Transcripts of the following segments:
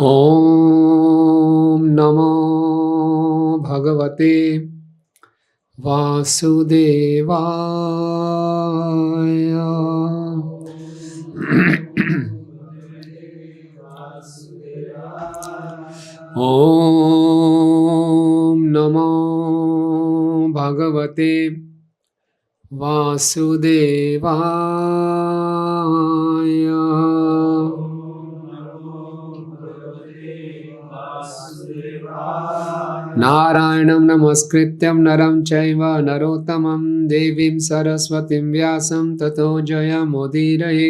Om Namo Bhagavate Vasudevaya. Om Namo Bhagavate Vasudevaya. Narayanam namaskrityam naram chaiva narottamam devim saraswatim vyasam tato jayamudiraye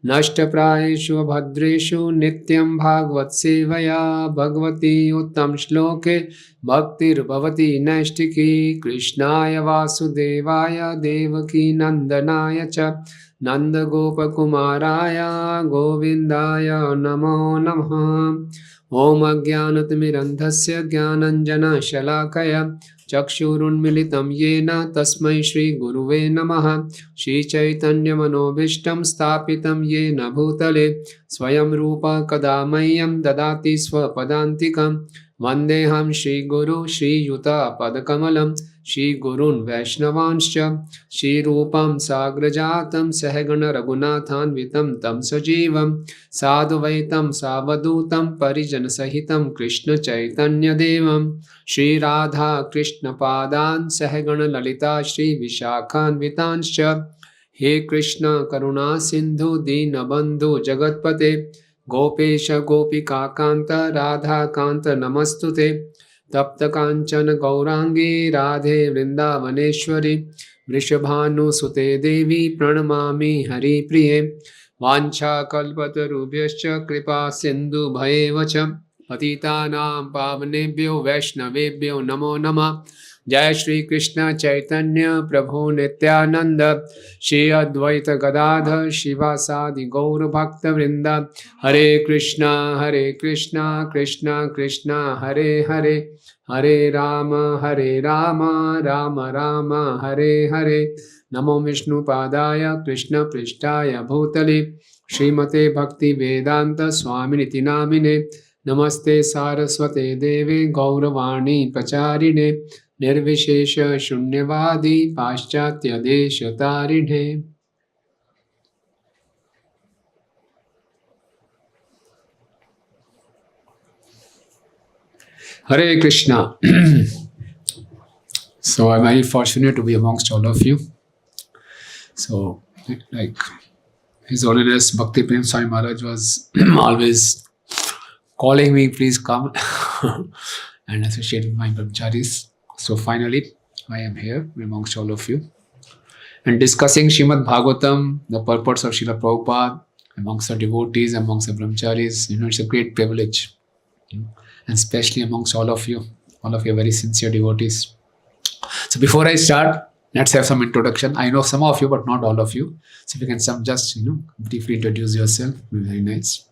nashtaprayeshu bhadreshu nityam bhagavad sevaya bhagavati uttam shloke bhaktir bhavati naistiki krishnaya vasudevaya devaki nandanaya cha nanda gopakumaraya govindaya namo namaha. Om Ajnanatimirandhasya Jnananjana Shalakaya Chakshurunmilitam Yena Tasmai Shri Guruve Namaha. Shri Chaitanya Manobhishtam Sthapitam Yena Bhutale Swayam Rupa Kadamayam Dadati Swapadantikam Vandeham Shri Guru Shri Yuta Padakamalam Shri Gurun Vaishnavanscha Shri Rupam Sagrajatam Sahagana Raghunathan Vitam Tam Sajivam Sadhuvaitam Savadutam Parijana Sahitam Krishna Chaitanya Devam Shri Radha Krishna Padan Sahagana Lalita Shri Vishakhan Vitanscha. He Krishna Karuna Sindhu Dina Bandhu Jagatpate Gopesha Gopika Kanta Radha Kanta Namastute Tapta Kanchana Gaurangi Radhe Vrindavaneshwari Vrishabhanu Sute Devi Pranamami Hari Priye Vancha Kalpatarubhyascha Kripa Sindhu Bhayevacha Patitanam Pavanebhyo Vaishnavebhyo Namo Namah. Jai Shri Krishna Chaitanya Prabhu Nityananda Shri Advaita Gadadhar Shivasadi Gaura Bhakta Vrinda. Hare Krishna Krishna Krishna Hare Hare Hare Rama Rama Rama Hare Hare. Namo Vishnu Padaya Krishna Prishtaya Bhutale Srimate Bhakti Vedanta Swaminiti Namine. Namaste Saraswate Deve Gauravani Pacharine Nirvishesha Shunyavadi Paschatya Desha Tarine. Hare Krishna. So I'm very fortunate to be amongst all of you. So, like His Holiness Bhakti Prem Swami Maharaj was always calling me, please come and associate with my brahmacharis. So finally, I am here amongst all of you and discussing Srimad Bhagavatam, the purpose of Srila Prabhupada, amongst the devotees, amongst the brahmacharis. It's a great privilege, and especially amongst all of you very sincere devotees. So before I start, let's have some introduction. I know some of you, but not all of you. So if you can just briefly introduce yourself, it will be very nice.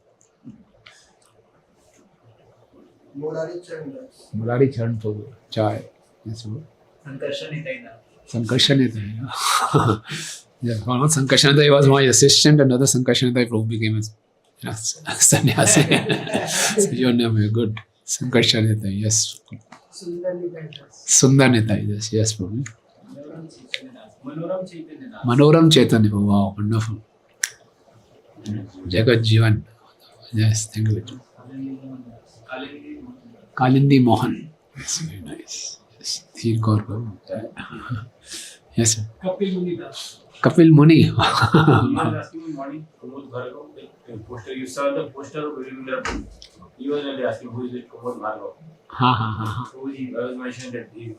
Murari Charan Prabhu. Chai. Yes, Prabhu. Sankarshanita. Yeah, one Sankarshanita was my assistant, another Sankarshanita Prabhu became a sannyasi. So your name is good. Sankarshanita, yes. Sundanita, yes, Prabhu. Manoram Chaitanya, wow, wonderful. Jagat Jivan. Yes, thank you. Kalindi Mohan. Yes, very nice. Yes, Dhir Gaur Prabhu. Yes, sir. Kapil Muni. You saw the poster of Rabindra. He was asking who is it, Kumar Bhargav. Who he was mentioned that he is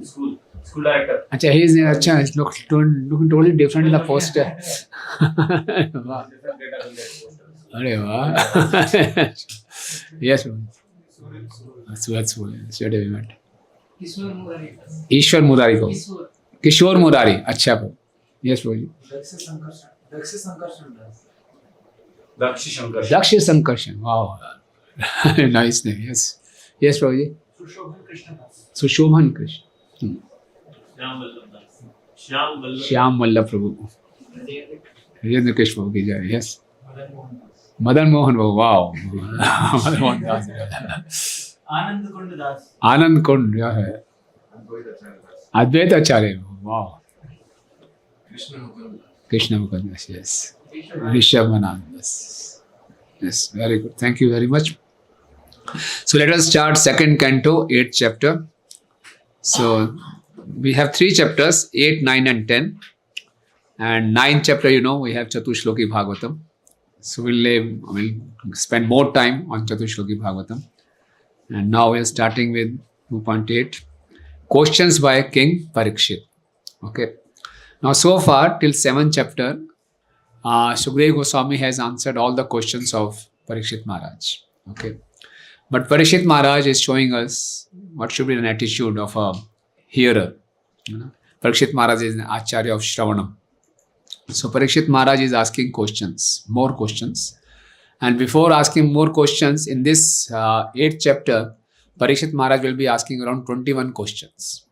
school director. Acha, he is looking totally different in the poster. Wow. Hare wow. Yes, that's what we met. Ishwar Murari ko. Kishore Murari. Acha po. Yes, Prabhu. Dakshi Sankarshan. Wow. Nice name. Yes. Yes, Prabhuji. Sushobhan Krishna. Shyam Vallabh Prabhu. Rajendra Krishna Prabhu ki jai. Yes. Madan Mohan, wow. Madan Mohan Das. Anand Kund Das. Anand Kund, yeah. Advaita Acharya, wow. Krishna Bhakti, yes. Rishabhanand, yes. Yes, very good. Thank you very much. So let us start second canto, 8th chapter. So we have 3 chapters, 8, 9 and 10. And 9th chapter, we have Chatushloki Bhagavatam. So we'll spend more time on Chatushloki Bhagavatam. And now we are starting with 2.8. Questions by King Parikshit. Okay. Now so far till 7th chapter, Sukadeva Goswami has answered all the questions of Parikshit Maharaj. Okay. But Parikshit Maharaj is showing us what should be an attitude of a hearer. Parikshit Maharaj is an Acharya of Shravanam. So Parikshit Maharaj is asking questions, more questions. And before asking more questions, in this 8th chapter, Parikshit Maharaj will be asking around 21 questions.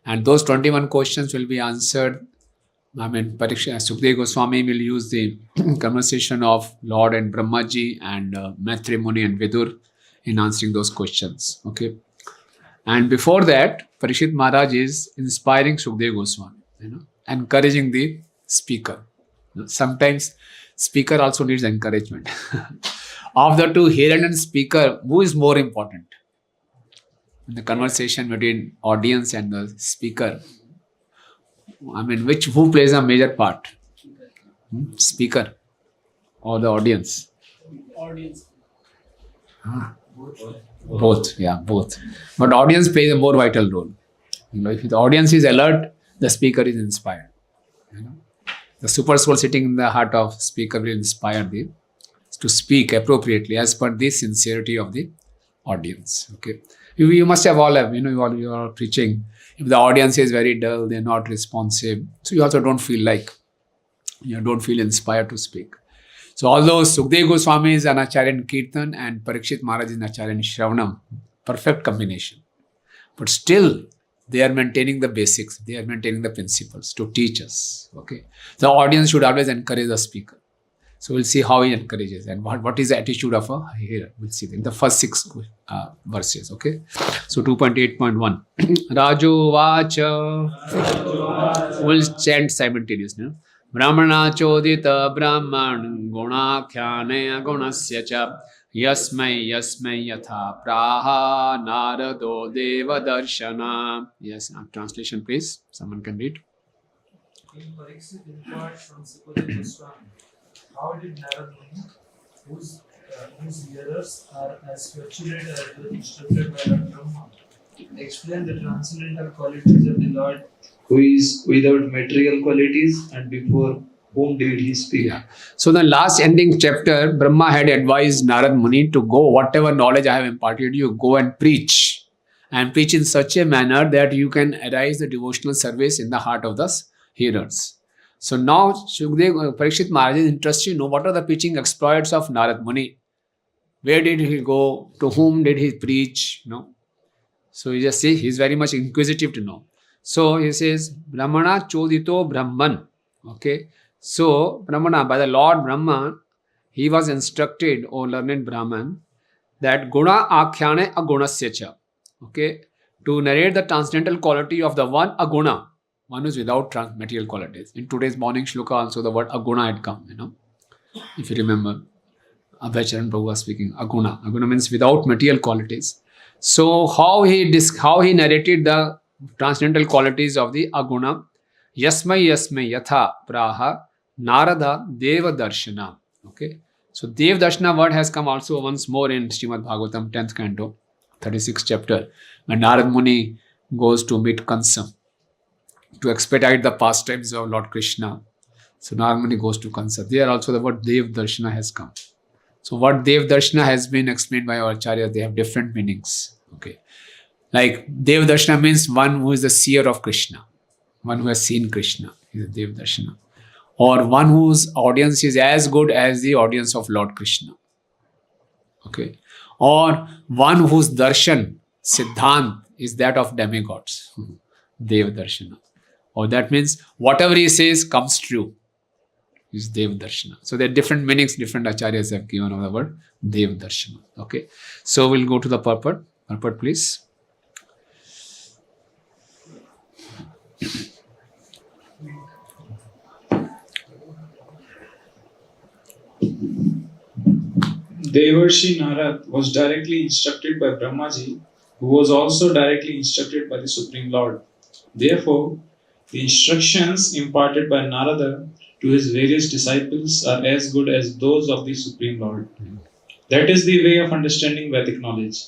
And those 21 questions will be answered. Sukadeva Goswami will use the conversation of Lord and Brahmaji and Maitri Muni and Vidur in answering those questions. Okay. And before that, Parikshit Maharaj is inspiring Sukadeva Goswami, encouraging the speaker. Sometimes speaker also needs encouragement. Of the two, hearer and speaker, who is more important? In the conversation between audience and the speaker, who plays a major part? Speaker or the audience? Audience. Both, yeah, both. But audience plays a more vital role. If the audience is alert, the speaker is inspired. The super soul sitting in the heart of speaker will inspire to speak appropriately as per the sincerity of the audience. Okay. You must have all have, you are preaching. If the audience is very dull, they're not responsive. So you also don't feel inspired to speak. So although Sukadeva Goswami is an Acharya in Kirtan and Parikshit Maharaj is an Acharya in Shravanam, perfect combination. But still, they are maintaining the basics. They are maintaining the principles to teach us. Okay. The audience should always encourage the speaker. So we'll see how he encourages and what is the attitude of a hearer. We'll see in the first 6 verses. Okay. So 2.8.1. Raju Vacha. We'll chant simultaneously. Brahmana chodita Brahman Gunakhyane Gunasya cha Yasmai Yatha Praha Narado Deva Darshana. Yes, translation please. Someone can read. King Parikshit inquired from Sukadeva Goswami, how did Narad Muni, whose hearers are as fortunate as were instructed by Lord Brahma, explain the transcendental qualities of the Lord, who is without material qualities and before whom did he speak? Yeah. So the last ending chapter, Brahma had advised Narad Muni to go, whatever knowledge I have imparted you, go and preach. And preach in such a manner that you can arise the devotional service in the heart of the hearers. So now Parikshit Maharaj is interested to know what are the preaching exploits of Narad Muni. Where did he go? To whom did he preach? So he just says he's very much inquisitive to know. So he says, Brahmana chodito Brahman. Okay. So Brahmana, by the Lord Brahma, he was instructed, O learned Brahman, that guna akhyane agunasya cha. Okay. To narrate the transcendental quality of the one aguna. One is without material qualities. In today's morning shloka also the word aguna had come, If you remember, Abhacharan Prabhu was speaking, aguna. Aguna means without material qualities. So how he narrated the transcendental qualities of the aguna, Yasmai Yatha Praha Narada Deva Darshana. Okay. So Dev Darshana word has come also once more in Srimad Bhagavatam 10th canto, 36th chapter, when Narad Muni goes to meet Kansa to expedite the pastimes of Lord Krishna. So Narad Muni goes to Kansa. There also the word Dev Darshana has come. So what Dev Darshana has been explained by our Acharyas, they have different meanings. Okay. Like Dev Darshana means one who is the seer of Krishna. One who has seen Krishna is a Dev Darshana. Or one whose audience is as good as the audience of Lord Krishna. Okay. Or one whose darshan, siddhant, is that of demigods. Dev Darshana. Or that means whatever he says comes true. is Dev Darshana. So there are different meanings, different acharyas have given of the word Dev Darshana. Okay. So we'll go to the purport. Purport, please. Devarshi Narad was directly instructed by Brahmaji, who was also directly instructed by the Supreme Lord. Therefore, the instructions imparted by Narada to his various disciples are as good as those of the Supreme Lord. That is the way of understanding Vedic knowledge.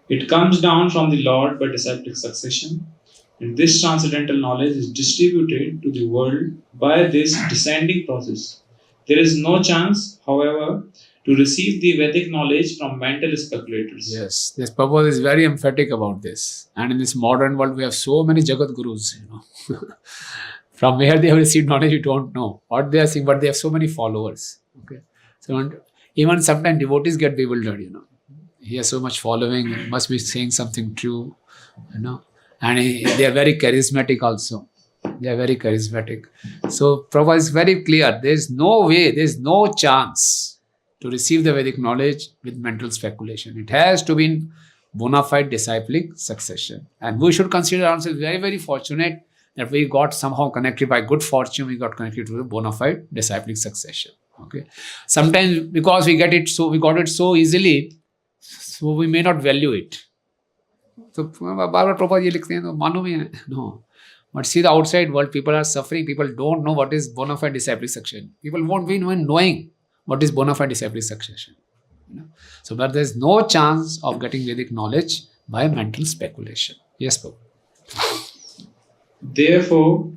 It comes down from the Lord by disciplic succession, and this transcendental knowledge is distributed to the world by this descending process. There is no chance, however, to receive the Vedic knowledge from mental speculators. Yes, this Prabhu is very emphatic about this. And in this modern world, we have so many Jagat Gurus, From where they have received knowledge, we don't know what they are saying, but they have so many followers. Okay, so even sometimes devotees get bewildered. He has so much following, he must be saying something true, And they are very charismatic also. They are very charismatic. So Prabhupada is very clear. There is no way, there is no chance to receive the Vedic knowledge with mental speculation. It has to be in bona fide disciplic succession. And we should consider ourselves very, very fortunate that we got somehow connected by good fortune, we got connected to the bona fide disciplic succession. Okay. Sometimes because we got it so easily, so we may not value it. So बार-बार Prabhupada ये लिखते हैं तो मालूम ही है. No. But see the outside world, people are suffering, people don't know what is bona fide disciplic succession. People won't be even knowing what is bona fide disciplic succession. So, but there is no chance of getting Vedic knowledge by mental speculation. Yes, Prabhu. Therefore,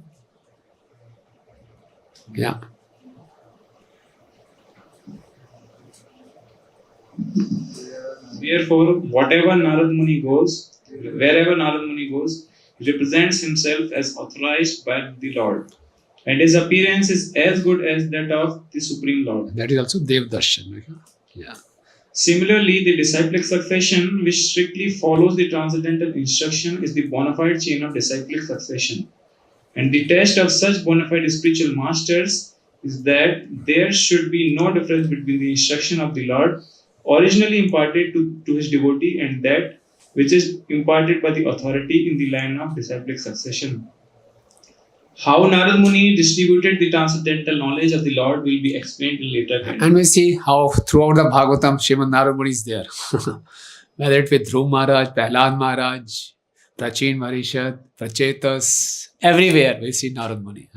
wherever Narad Muni goes, he represents himself as authorized by the Lord, and his appearance is as good as that of the Supreme Lord. That is also Dev Darshan. Yeah. Similarly, the disciplic succession, which strictly follows the transcendental instruction, is the bona fide chain of disciplic succession. And the test of such bona fide spiritual masters is that there should be no difference between the instruction of the Lord originally imparted to his devotee and that which is imparted by the authority in the line of disciplic succession. How Narad Muni distributed the transcendental knowledge of the Lord will be explained in later cantos. And we see how throughout the Bhagavatam, Srimad Narad Muni is there. Whether it with Dhruv Maharaj, Prahlad Maharaj, Prachin Marishad, Prachetas, everywhere we see Narad Muni.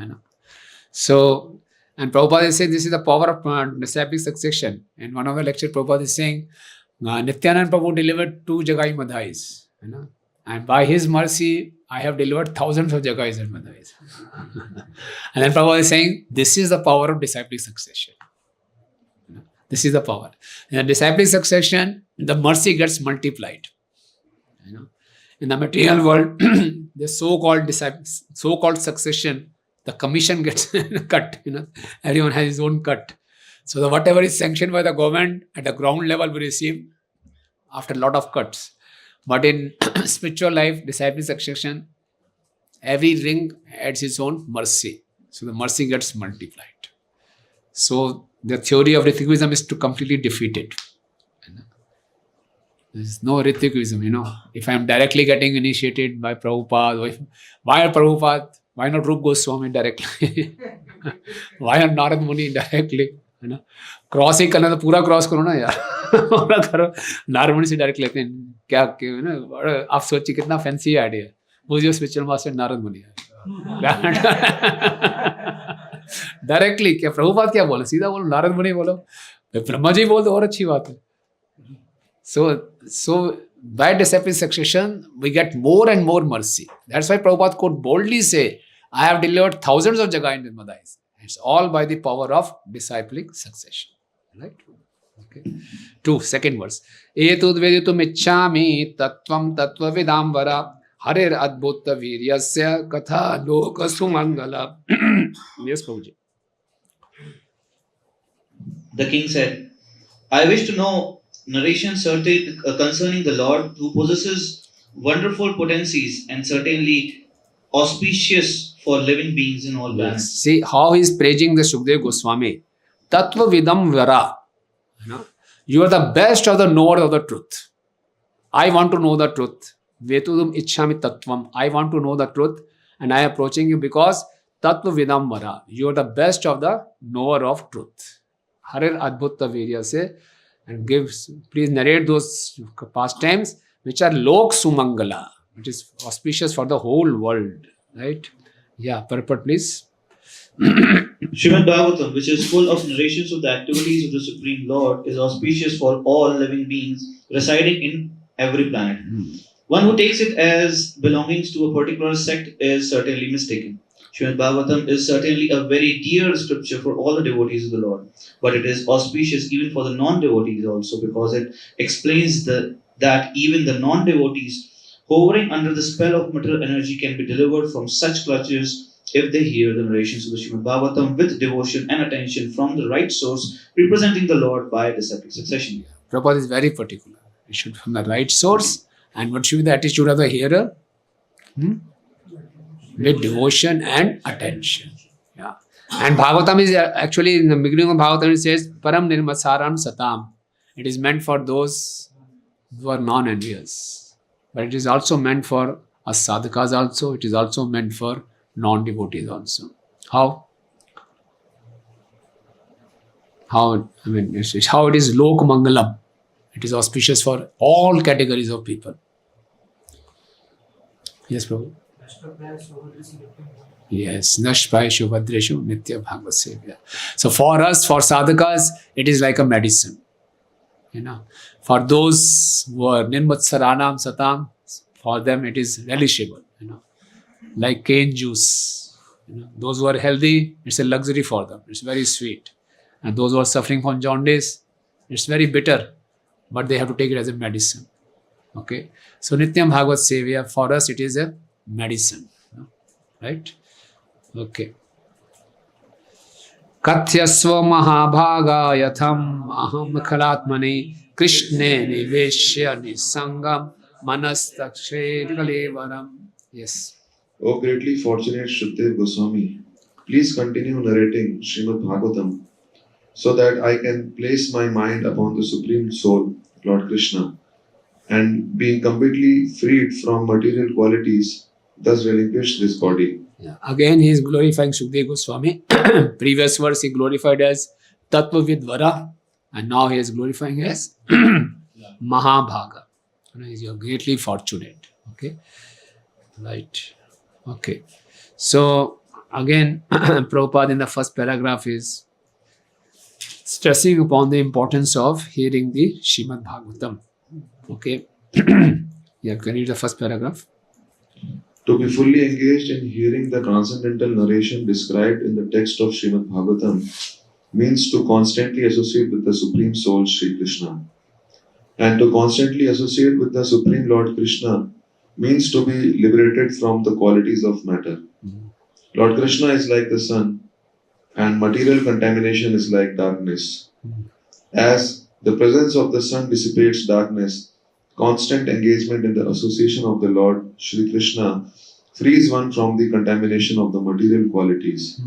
So, and Prabhupada is saying this is the power of disciplic succession. In one of the lectures, Prabhupada is saying, Nityanand Prabhu delivered 2 Jagai Madhais. And by his mercy, I have delivered thousands of Jagais and Madhais. And then Prabhupada is saying, this is the power of disciplic succession. This is the power. In the disciplic succession, the mercy gets multiplied. In the material world, the so-called succession, the commission gets cut. Everyone has his own cut. So whatever is sanctioned by the government at the ground level we receive after a lot of cuts. But in spiritual life, disciplic succession, every ring adds its own mercy. So the mercy gets multiplied. So the theory of Ritvikism is to completely defeat it. There is no Ritvikism, If I am directly getting initiated by Prabhupada, why Prabhupada? Why not Rup Goswami directly? Why not Narad Muni directly? Cross ही करना तो पूरा cross करो ना यार. पूरा करो. नारद मुनि से डायरेक्ट लेते हैं क्या आप सोचिए कितना फैंसी आइडिया है. वो जो स्पिरिचुअल मास्टर नारद मुनि है डायरेक्टली. क्या प्रभुपाद क्या बोले? सीधा बोलो नारद मुनि बोलो. ब्रह्मा जी बोल दो और अच्छी बात है. So by disciplic succession we get more and more mercy. That's why Prabhupada could boldly say, I have delivered thousands of Jagai and Madhais. It's all by the power of disciplic succession. Right? Okay. 2, second verse. Etud veditum ichchami tattvam tattvavidambara Hare adbhuta viryasya katha loka sumangala. Yes, Prabhuji. The king said, I wish to know narration concerning the Lord who possesses wonderful potencies and certainly auspicious for living beings in all Yes. planets. See how he is praising the Shukdev Goswami. Tattva vidam vara. You are the best of the knower of the truth. I want to know the truth. Vetudum ichhami tattvam. I want to know the truth and I am approaching you because tattva vidam vara. You are the best of the knower of truth. Hare Adbhutta Virya se and please narrate those pastimes which are lok sumangala, which is auspicious for the whole world. Right? Yeah, purport please. Srimad Bhagavatam, which is full of narrations of the activities of the Supreme Lord, is auspicious for all living beings residing in every planet. One who takes it as belongings to a particular sect is certainly mistaken. Srimad Bhagavatam is certainly a very dear scripture for all the devotees of the Lord, but it is auspicious even for the non-devotees also because it explains that even the non-devotees hovering under the spell of material energy can be delivered from such clutches if they hear the narrations of the Srimad Bhagavatam with devotion and attention from the right source representing the Lord by disciplic succession. Prabhupada is very particular. It should be from the right source. And what should be the attitude of the hearer? With devotion and attention. Yeah. And Bhagavatam is actually in the beginning of Bhagavatam it says Param Nirmasaram Satam. It is meant for those who are non-envious. But it is also meant for us sadhakas also. It is also meant for non-devotees also. How? How it is Lok Mangalam. It is auspicious for all categories of people. Yes, Prabhu. Yes, Nashpai Shubhadreshu Nitya Bhagavad Sevya. So for us, for sadhakas, it is like a medicine. For those who are Nirmatsaranam Satam, for them it is relishable. Like cane juice. Those who are healthy, it's a luxury for them. It's very sweet. And those who are suffering from jaundice, it's very bitter. But they have to take it as a medicine. Okay. So Nityam Bhagavad Sevya, for us it is a medicine. Right? Okay. Katyasva Mahabhaga Yatham Aham Khalatmani Krishne Niveshya Nisangam Manastakshe Kalevaram. Yes. O greatly fortunate Shukdev Goswami, please continue narrating Srimad Bhagavatam so that I can place my mind upon the Supreme Soul, Lord Krishna, and being completely freed from material qualities, thus relinquish this body. Yeah. Again, he is glorifying Shukdev Goswami. Previous verse he glorified as Tattva Vidvara, and now he is glorifying as Mahabhaga. You are greatly fortunate. Okay, right. Okay, so again, Prabhupada in the first paragraph is stressing upon the importance of hearing the Srimad Bhagavatam. Okay, yeah, can you read the first paragraph? To be fully engaged in hearing the transcendental narration described in the text of Srimad Bhagavatam means to constantly associate with the Supreme Soul, Sri Krishna. And to constantly associate with the Supreme Lord Krishna means to be liberated from the qualities of matter. Lord Krishna is like the sun, and material contamination is like darkness. As the presence of the sun dissipates darkness, constant engagement in the association of the Lord, Sri Krishna, frees one from the contamination of the material qualities.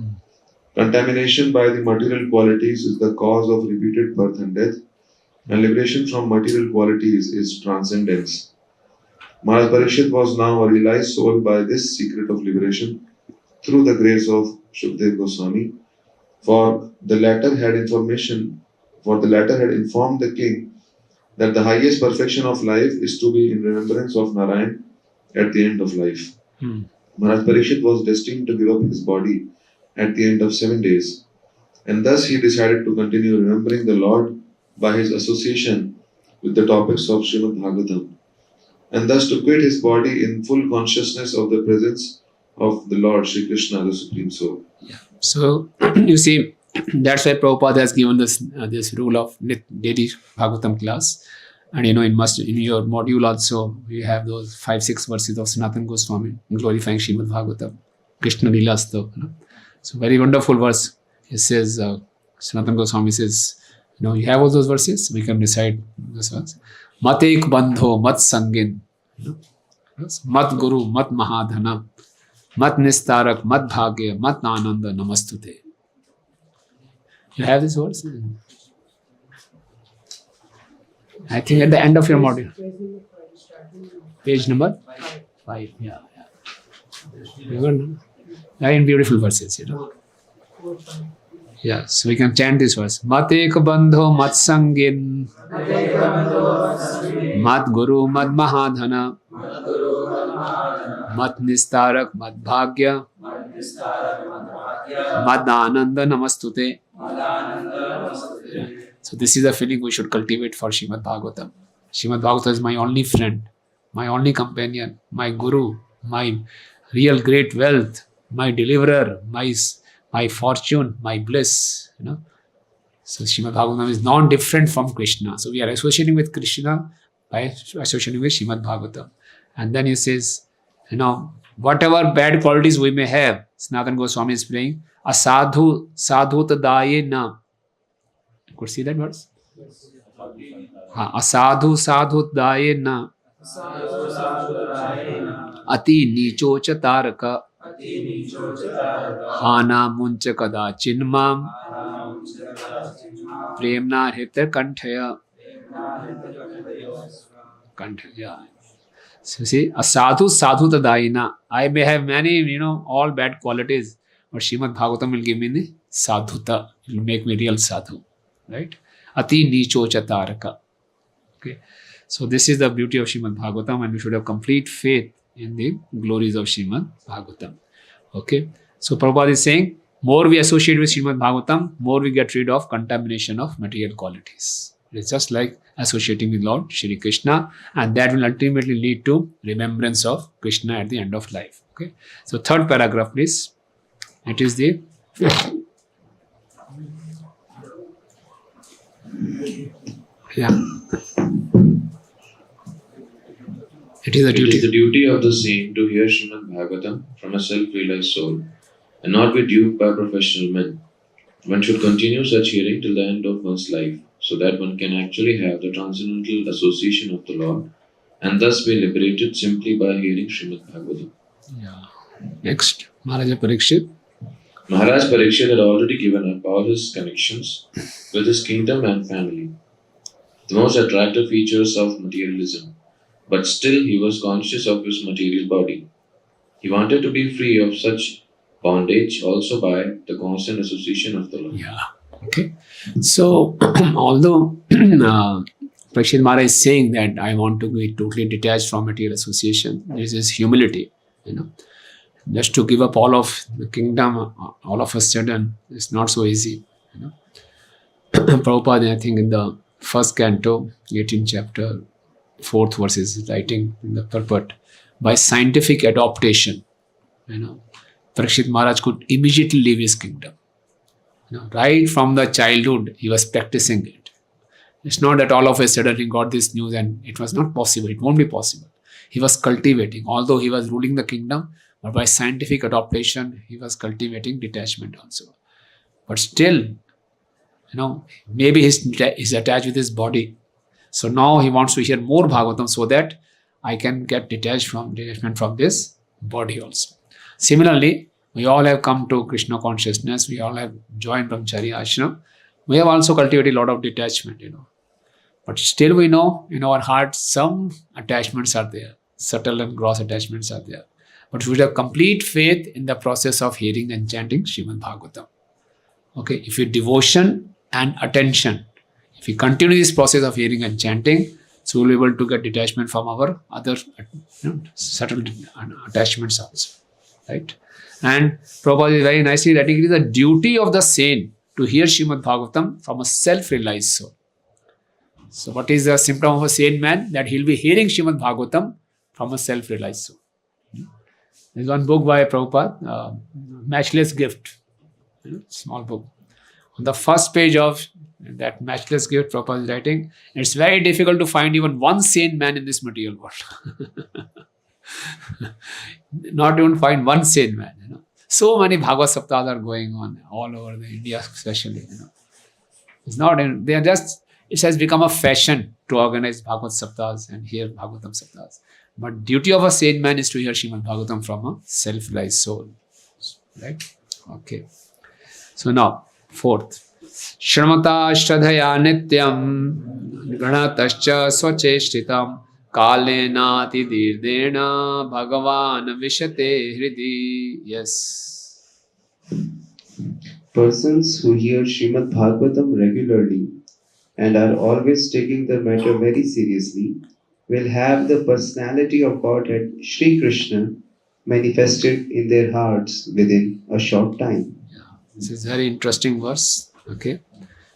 Contamination by the material qualities is the cause of repeated birth and death, and liberation from material qualities is transcendence. Maharaj Parikshit was now a realized soul by this secret of liberation through the grace of Shukdev Goswami, for the latter had informed the king that the highest perfection of life is to be in remembrance of Narayan at the end of life. Maharaj Parikshit was destined to give up his body at the end of 7 days, and thus he decided to continue remembering the Lord by his association with the topics of Srimad Bhagavatam, and thus to quit his body in full consciousness of the presence of the Lord Sri Krishna, the Supreme Soul. Yeah. So you see, that's why Prabhupada has given this rule of daily Bhagavatam class. And in your module also, we have those 5-6 verses of Sanatana Goswami glorifying Srimad Bhagavatam, Krishna Lila Stava. So very wonderful verse. It says, Sanatana Goswami says, you have all those verses, we can recite this verse. Mat ek bandho, mat sangin, mat guru, mat mahadhana, mat nistarak, mat bhagya, mat ananda namastute. You have this verse? I think at the end of your module. Page number 5. Yeah. Very beautiful verses, Yeah, so we can chant this verse. Mat ek bandho mat sangin, mat guru mat mahadhana, mat nistarak mat bhagya, mat ananda namastute. So this is the feeling we should cultivate for Srimad Bhagavatam. Srimad Bhagavatam is my only friend, my only companion, my guru, my real great wealth, my deliverer, my fortune, my bliss. So Srimad Bhagavatam is non-different from Krishna. So we are associating with Krishna by associating with Srimad Bhagavatam. And then he says, whatever bad qualities we may have, Sanatana Goswami is praying, asadhu sadhutadaye na. You could see that verse? Asadhu sadhutadaye na. Ati nicho cha taraka. Hana muncha kada chinmam. Premna hita kanthaya. Kanthaya. So see, asadhu sadhutadayina. I may have many, all bad qualities. But Srimad Bhagavatam will give me the sadhuta. It will make me real sadhu. Right? Ati nicho cha taraka. Okay. So this is the beauty of Srimad Bhagavatam, and we should have complete faith in the glories of Srimad Bhagavatam. Okay. So Prabhupada is saying, more we associate with Srimad Bhagavatam, more we get rid of contamination of material qualities. It's just like associating with Lord Shri Krishna, and that will ultimately lead to remembrance of Krishna at the end of life. Okay. So third paragraph, please. It is the It is the duty of the saint to hear Srimad Bhagavatam from a self-realized soul and not be duped by professional men. One should continue such hearing till the end of one's life, so that one can actually have the transcendental association of the Lord and thus be liberated simply by hearing Srimad Bhagavatam. Next, Maharaja Parikshit. Maharaj Parikshit had already given up all his connections with his kingdom and family, the most attractive features of materialism, but still he was conscious of his material body. He wanted to be free of such bondage also by the constant association of the Lord. Okay. So, although Parikshit Maharaj is saying that I want to be totally detached from material association, this is humility, Just to give up all of the kingdom all of a sudden, it's not so easy. Prabhupada, I think in the first canto, 18th chapter, 4th verse is writing in the purport, by scientific adaptation, Parikshit Maharaj could immediately leave his kingdom. Right from the childhood, he was practicing it. It's not that all of a sudden he got this news and it was not possible. It won't be possible. He was cultivating, although he was ruling the kingdom, but by scientific adaptation, he was cultivating detachment also. But still, maybe he's attached with his body. So now he wants to hear more Bhagavatam so that I can get detachment from this body also. Similarly, we all have come to Krishna consciousness. We all have joined Brahmacharya ashram. We have also cultivated a lot of detachment, But still we know in our heart some attachments are there. Subtle and gross attachments are there. But we should have complete faith in the process of hearing and chanting Srimad Bhagavatam. Okay, if your devotion and attention, if we continue this process of hearing and chanting, so we'll be able to get detachment from our other subtle attachments also. Right? And Prabhupada is very nicely writing, it is the duty of the saint to hear Srimad Bhagavatam from a self-realized soul. So what is the symptom of a sane man? That he'll be hearing Srimad Bhagavatam from a self-realized soul. There's one book by Prabhupada, Matchless Gift, small book. On the first page of that Matchless Gift, Prabhupada is writing, it's very difficult to find even one sane man in this material world. Not even find one sane man. So many Bhagavad Saptas are going on all over the India, especially. It's not. They are just. It has become a fashion to organize Bhagavad Saptas and hear Bhagavatam Saptas. But duty of a sane man is to hear Srimad Bhagavatam from a self-realized soul. Right? Okay. So now, fourth. Shramata Shradhaya Nityam Granatascha Swacheshtitam Kalenati Dirdena Bhagavan Vishate Hridi. Yes. Persons who hear Srimad Bhagavatam regularly and are always taking the matter very seriously will have the personality of Godhead Sri Krishna manifested in their hearts within a short time. This is a very interesting verse. Okay.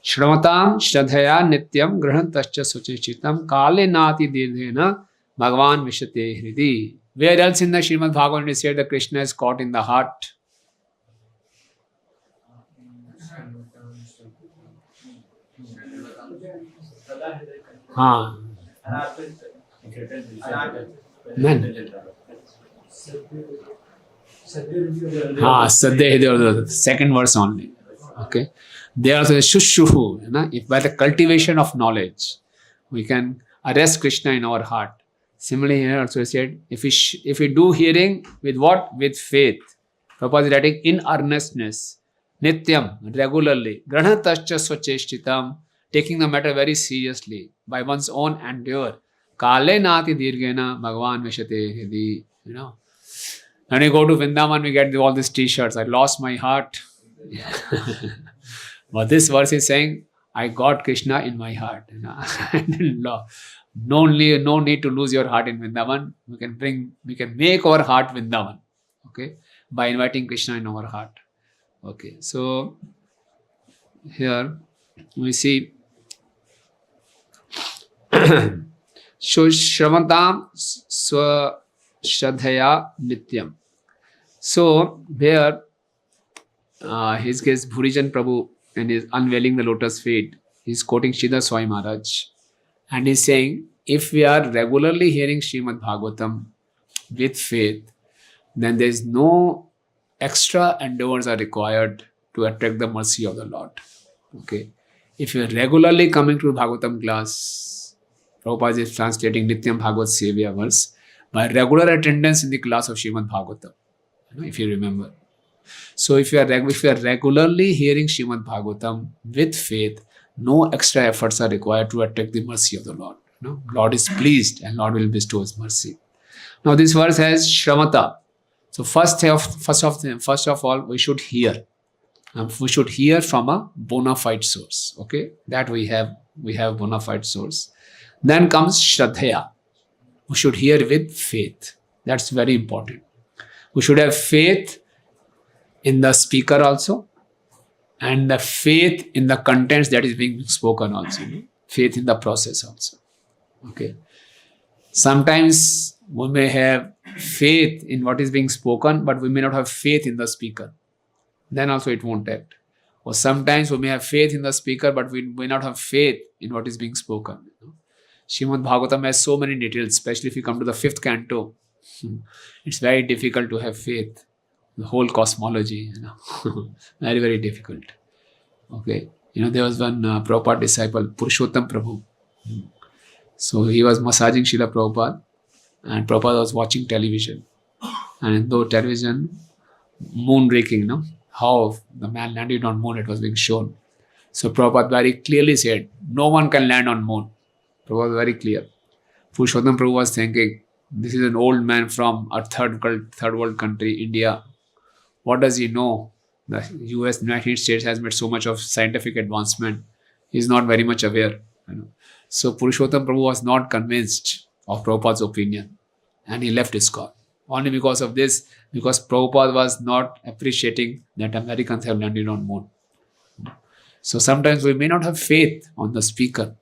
Shramatam Shradhaya Nityam Grahantascha Suchichitam Kale Nati Dirdhena Bhagavan Vishate Hridi. Where else in the Srimad Bhagavatam is said that Krishna is caught in the heart? Man. Sadhya, second verse only. Okay. They are the shushruhu. If by the cultivation of knowledge we can arrest Krishna in our heart. Similarly, here also said, if we do hearing with what? With faith. Prabhupada is writing in earnestness, nityam, regularly, granatascha swacheshtitam, taking the matter very seriously by one's own endeavor. Kale nati dirgena bhagavan vishate hidi. When we go to Vrindavan, we get all these t-shirts. I lost my heart. But this verse is saying, I got Krishna in my heart. No need to lose your heart in Vrindavan. We can make our heart Vrindavan. Okay, by inviting Krishna in our heart. Okay, so here we see Shravantam Swa Shradhaya Nityam. So here his case Bhurijan Prabhu, and is unveiling the lotus feet, he's quoting Sridhar Swami Maharaj, and he's saying, if we are regularly hearing Srimad Bhagavatam with faith, then there is no extra endeavors are required to attract the mercy of the Lord. Okay, if you are regularly coming to Bhagavatam class, Prabhupada is translating Nityam Bhagavat Sevya verse, by regular attendance in the class of Srimad Bhagavatam, if you remember. So if you are regularly hearing Srimad Bhagavatam with faith, no extra efforts are required to attract the mercy of the Lord. Lord is pleased and Lord will bestow His mercy. Now this verse has Shramata. So first of all, we should hear. We should hear from a bona fide source. Okay, that we have bona fide source. Then comes Shraddhaya. We should hear with faith. That's very important. We should have faith in the speaker also, and the faith in the contents that is being spoken also. Faith in the process also. Okay. Sometimes we may have faith in what is being spoken, but we may not have faith in the speaker. Then also it won't act. Or sometimes we may have faith in the speaker, but we may not have faith in what is being spoken. Srimad Bhagavatam has so many details, especially if you come to the 5th canto. It's very difficult to have faith. The whole cosmology, very, very difficult. Okay. There was one Prabhupada disciple, Purushottam Prabhu. So he was massaging Srila Prabhupada, and Prabhupada was watching television. And in the television, moon raking, how the man landed on moon, it was being shown. So Prabhupada very clearly said, no one can land on moon. Prabhupada was very clear. Purushottam Prabhu was thinking, this is an old man from a third world country, India. What does he know? The United States has made so much of scientific advancement. He is not very much aware. So Purushottam Prabhu was not convinced of Prabhupada's opinion, and he left ISKCON. Only because of this, because Prabhupada was not appreciating that Americans have landed on moon. So sometimes we may not have faith on the speaker.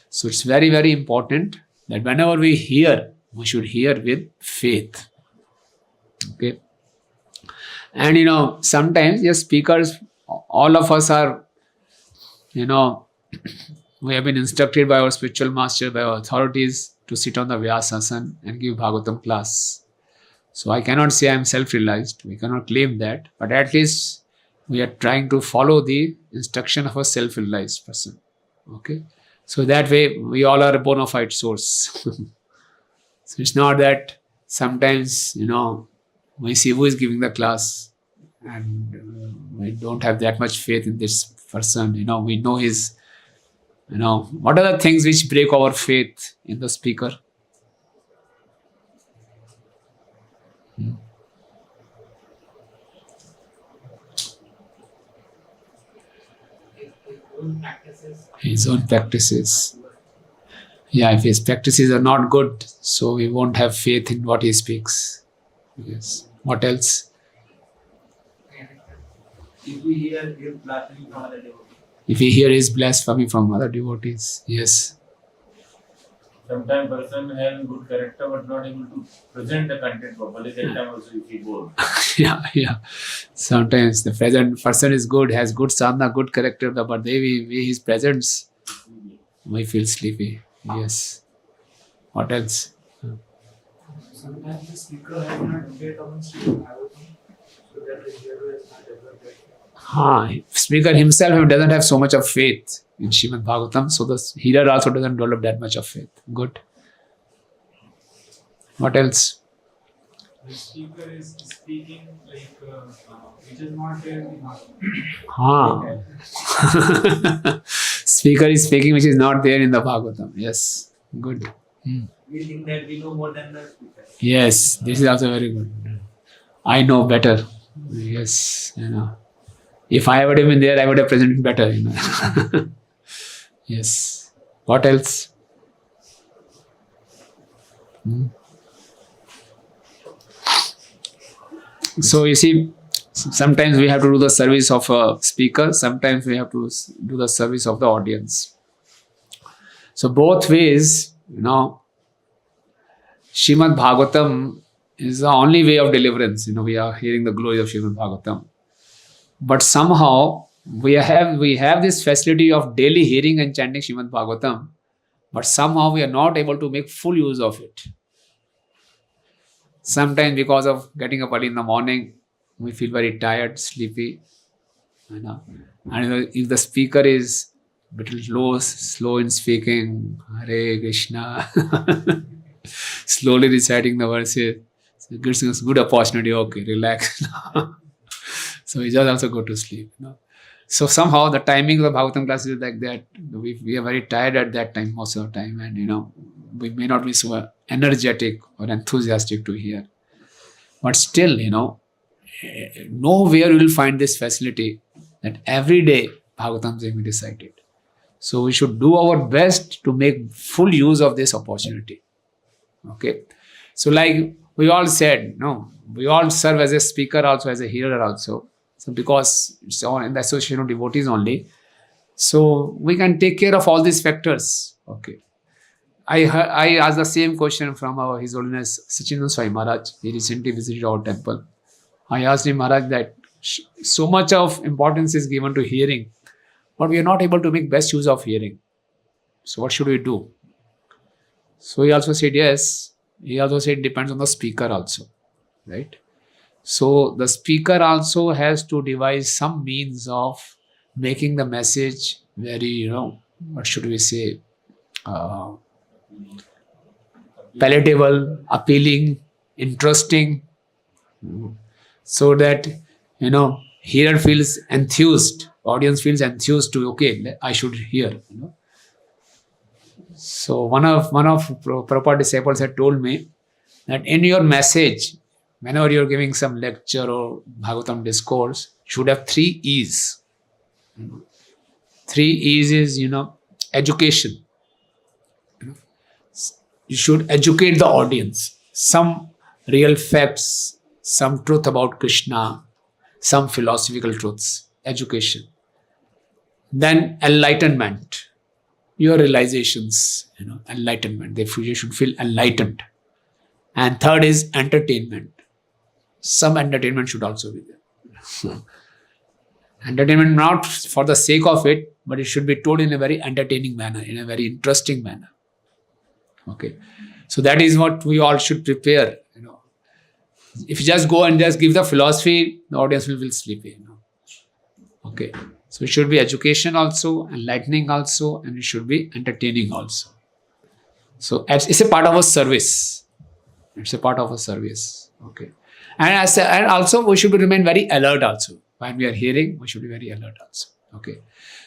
So it's very, very important that whenever we hear, we should hear with faith. Okay. And sometimes, yes, speakers, all of us are, we have been instructed by our spiritual master, by our authorities to sit on the Vyasasana and give Bhagavatam class. So I cannot say I am self-realized. We cannot claim that. But at least we are trying to follow the instruction of a self-realized person. Okay. So that way we all are a bona fide source. So it's not that sometimes, we see who is giving the class and we don't have that much faith in this person. We know his, what are the things which break our faith in the speaker? His own practices. Yeah, if his practices are not good, so we won't have faith in what he speaks. Yes. What else? If we hear him blasphemy from other devotees. If we hear his blasphemy from other devotees, yes. Sometimes person has good character but not able to present the content properly. That time also you feel bored. Yeah. Sometimes the present person is good, has good sadhana, good character, but the way his presence, we feel sleepy. Yes. What else? Sometimes the speaker has not faith on Srimad Bhagavatam, so that the hearer is not developed. Speaker himself doesn't have so much of faith in Srimad Bhagavatam, so the hearer also doesn't develop that much of faith. Good. What else? The speaker is speaking which is not there in the Speaker is speaking which is not there in the Bhagavatam. Yes. Good. We think that we know more than the speaker. Yes, this is also very good. I know better. Yes, If I would have been there, I would have presented better. Yes. What else? So you see, sometimes we have to do the service of a speaker, sometimes we have to do the service of the audience. So both ways, Srimad Bhagavatam is the only way of deliverance. We are hearing the glory of Srimad Bhagavatam. But somehow we have this facility of daily hearing and chanting Srimad Bhagavatam, but somehow we are not able to make full use of it. Sometimes because of getting up early in the morning, we feel very tired, sleepy. And if the speaker is a little slow in speaking, Hare Krishna, slowly reciting the verses, it gives us good opportunity. Okay, relax. So we just also go to sleep. So somehow the timing of the Bhagavatam class is like that. We are very tired at that time most of the time, and we may not be so energetic or enthusiastic to hear. But still, nowhere you will find this facility that every day Bhagavatam is being recited. So we should do our best to make full use of this opportunity. Okay. So like we all said, we all serve as a speaker also, as a hearer also. So because it's all in the association of devotees only, so we can take care of all these factors. Okay. I asked the same question from His Holiness Sachinanda Swami Maharaj. He recently visited our temple. I asked him, Maharaj, that so much of importance is given to hearing, but we are not able to make best use of hearing. So what should we do? So he also said yes. He also said it depends on the speaker also, right? So the speaker also has to devise some means of making the message very, what should we say, palatable, appealing, interesting, so that, hearer feels enthused, audience feels enthused to, okay, I should hear, So one of Prabhupada disciples had told me that in your message, whenever you're giving some lecture or Bhagavatam discourse, should have 3 E's. 3 E's is, education. You should educate the audience. Some real facts, some truth about Krishna, some philosophical truths, education. Then enlightenment, your realizations, enlightenment. You should feel enlightened. And third is entertainment. Some entertainment should also be there. Entertainment not for the sake of it, but it should be told in a very entertaining manner, in a very interesting manner. Okay. So that is what we all should prepare. If you just go and just give the philosophy, the audience will feel sleepy. Okay. So it should be education also, enlightening also, and it should be entertaining also. So it's a part of our service. It's a part of a service. Okay. And also we should remain very alert also. When we are hearing, we should be very alert also. Okay.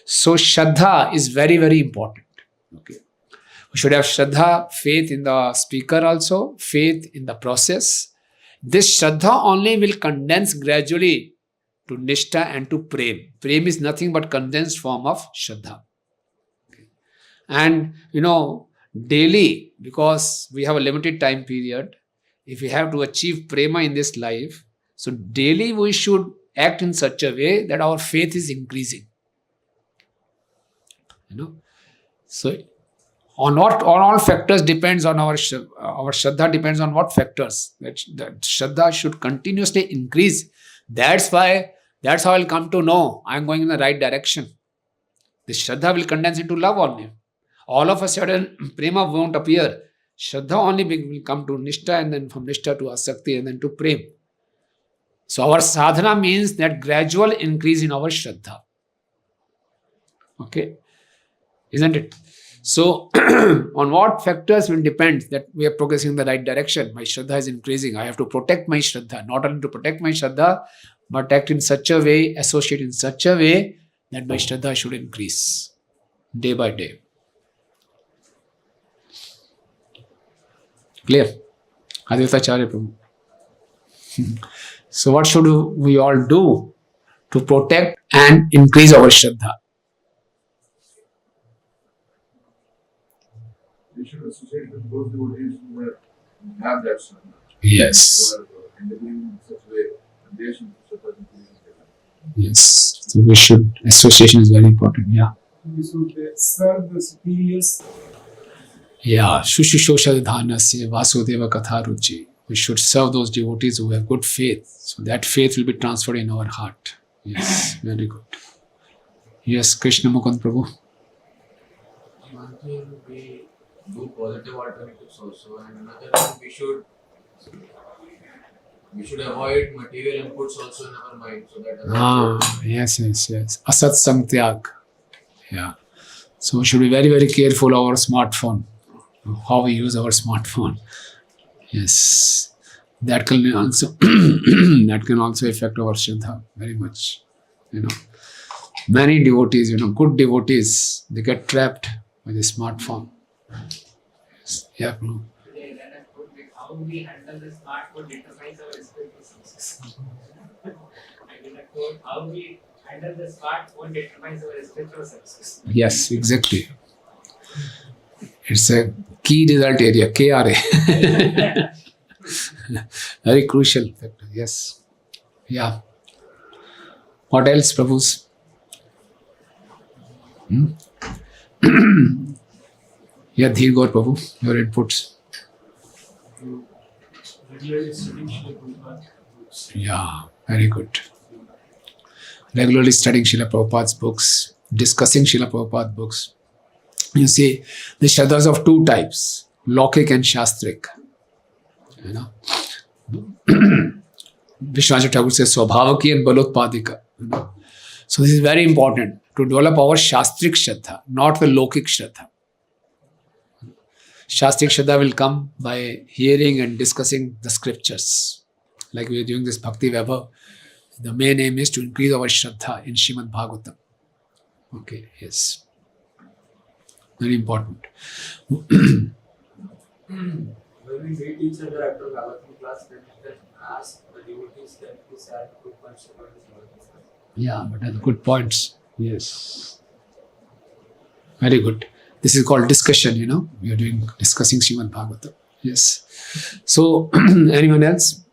So Shraddha is very, very important. Okay. We should have Shraddha, faith in the speaker also, faith in the process. This Shraddha only will condense gradually to Nishtha and to Prem. Prem is nothing but condensed form of Shraddha. Okay. And daily, because we have a limited time period, if we have to achieve Prema in this life, so daily we should act in such a way that our faith is increasing. So on all factors depends on our Shraddha depends on what factors. That Shraddha should continuously increase. That's how I'll come to know I'm going in the right direction. This Shraddha will condense into love only. All of a sudden, Prema won't appear. Shraddha only will come to Nishtha, and then from Nishtha to Asakti, and then to Prem. So our sadhana means that gradual increase in our Shraddha. Okay? Isn't it? So, on what factors will depend that we are progressing in the right direction. My Shraddha is increasing. I have to protect my Shraddha. Not only to protect my Shraddha, but act in such a way, associate in such a way that my Shraddha should increase day by day. Clear? Advaita Acharya Prabhu. So what should we all do to protect and increase our Shraddha? We should associate with those devotees who have that Shraddha. Yes. Who are enabling in such a way that they should Shraddha increase. Yes. So we should, association is very important. Yeah. We should serve the superiors. Yeah. Shushishosha dhanasya vasudeva katha ruchi. We should serve those devotees who have good faith. So that faith will be transferred in our heart. Yes. Very good. Yes, Krishna Mukund Prabhu. One thing we do positive alternatives also, and another thing we should avoid material inputs also in our mind, so that Yes. Asat Samtyag. Yeah. So we should be very, very careful of our smartphone. How we use our smartphone. Yes. That can also affect our Shraddha very much. Many devotees, good devotees, they get trapped by the smartphone. Yes. Yeah, Prabhu. How we handle the smartphone determines our spiritual success. How we handle the smartphone determines our spiritual success. Yes, exactly. It's a key result area, KRA. Very crucial factor. Yes. Yeah. What else, Prabhus? Yeah, Dhir Gaur Prabhu, your inputs. Regularly studying Srila Prabhupada books. Yeah, very good. Regularly studying Srila Prabhupada's books, discussing Srila Prabhupada's books. You see, the Shraddhas of two types, Laukik and Shastrik. Vishwanath Thakur says, Swabhavaki and Balotpadika. So this is very important to develop our Shastrik Shraddha, not the Laukik Shraddha. Shastrik Shraddha will come by hearing and discussing the scriptures. Like we are doing this Bhakti Vaibhav. The main aim is to increase our Shraddha in Srimad Bhagavatam. Okay, yes. Very important. When we meet each other after Bhagavatam class, then we can ask the devotees that this are good points about this Bhagavatam class. Yeah, but that's good points. Yes. Very good. This is called discussion, We are discussing Srimad Bhagavatam. Yes. So, anyone else?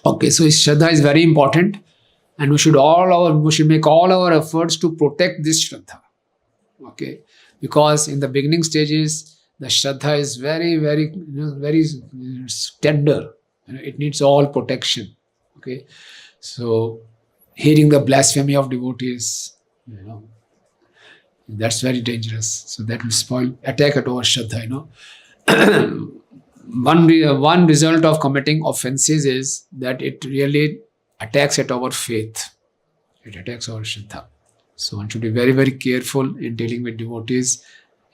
Okay, so Shraddha is very important. And we should make all our efforts to protect this Shraddha. Okay. Because in the beginning stages, the Shraddha is very, very, very tender. It needs all protection. Okay. So, hearing the blasphemy of devotees, that's very dangerous. So that will attack at our Shraddha, One result of committing offenses is that it really attacks at our faith. It attacks our Shraddha. So one should be very, very careful in dealing with devotees,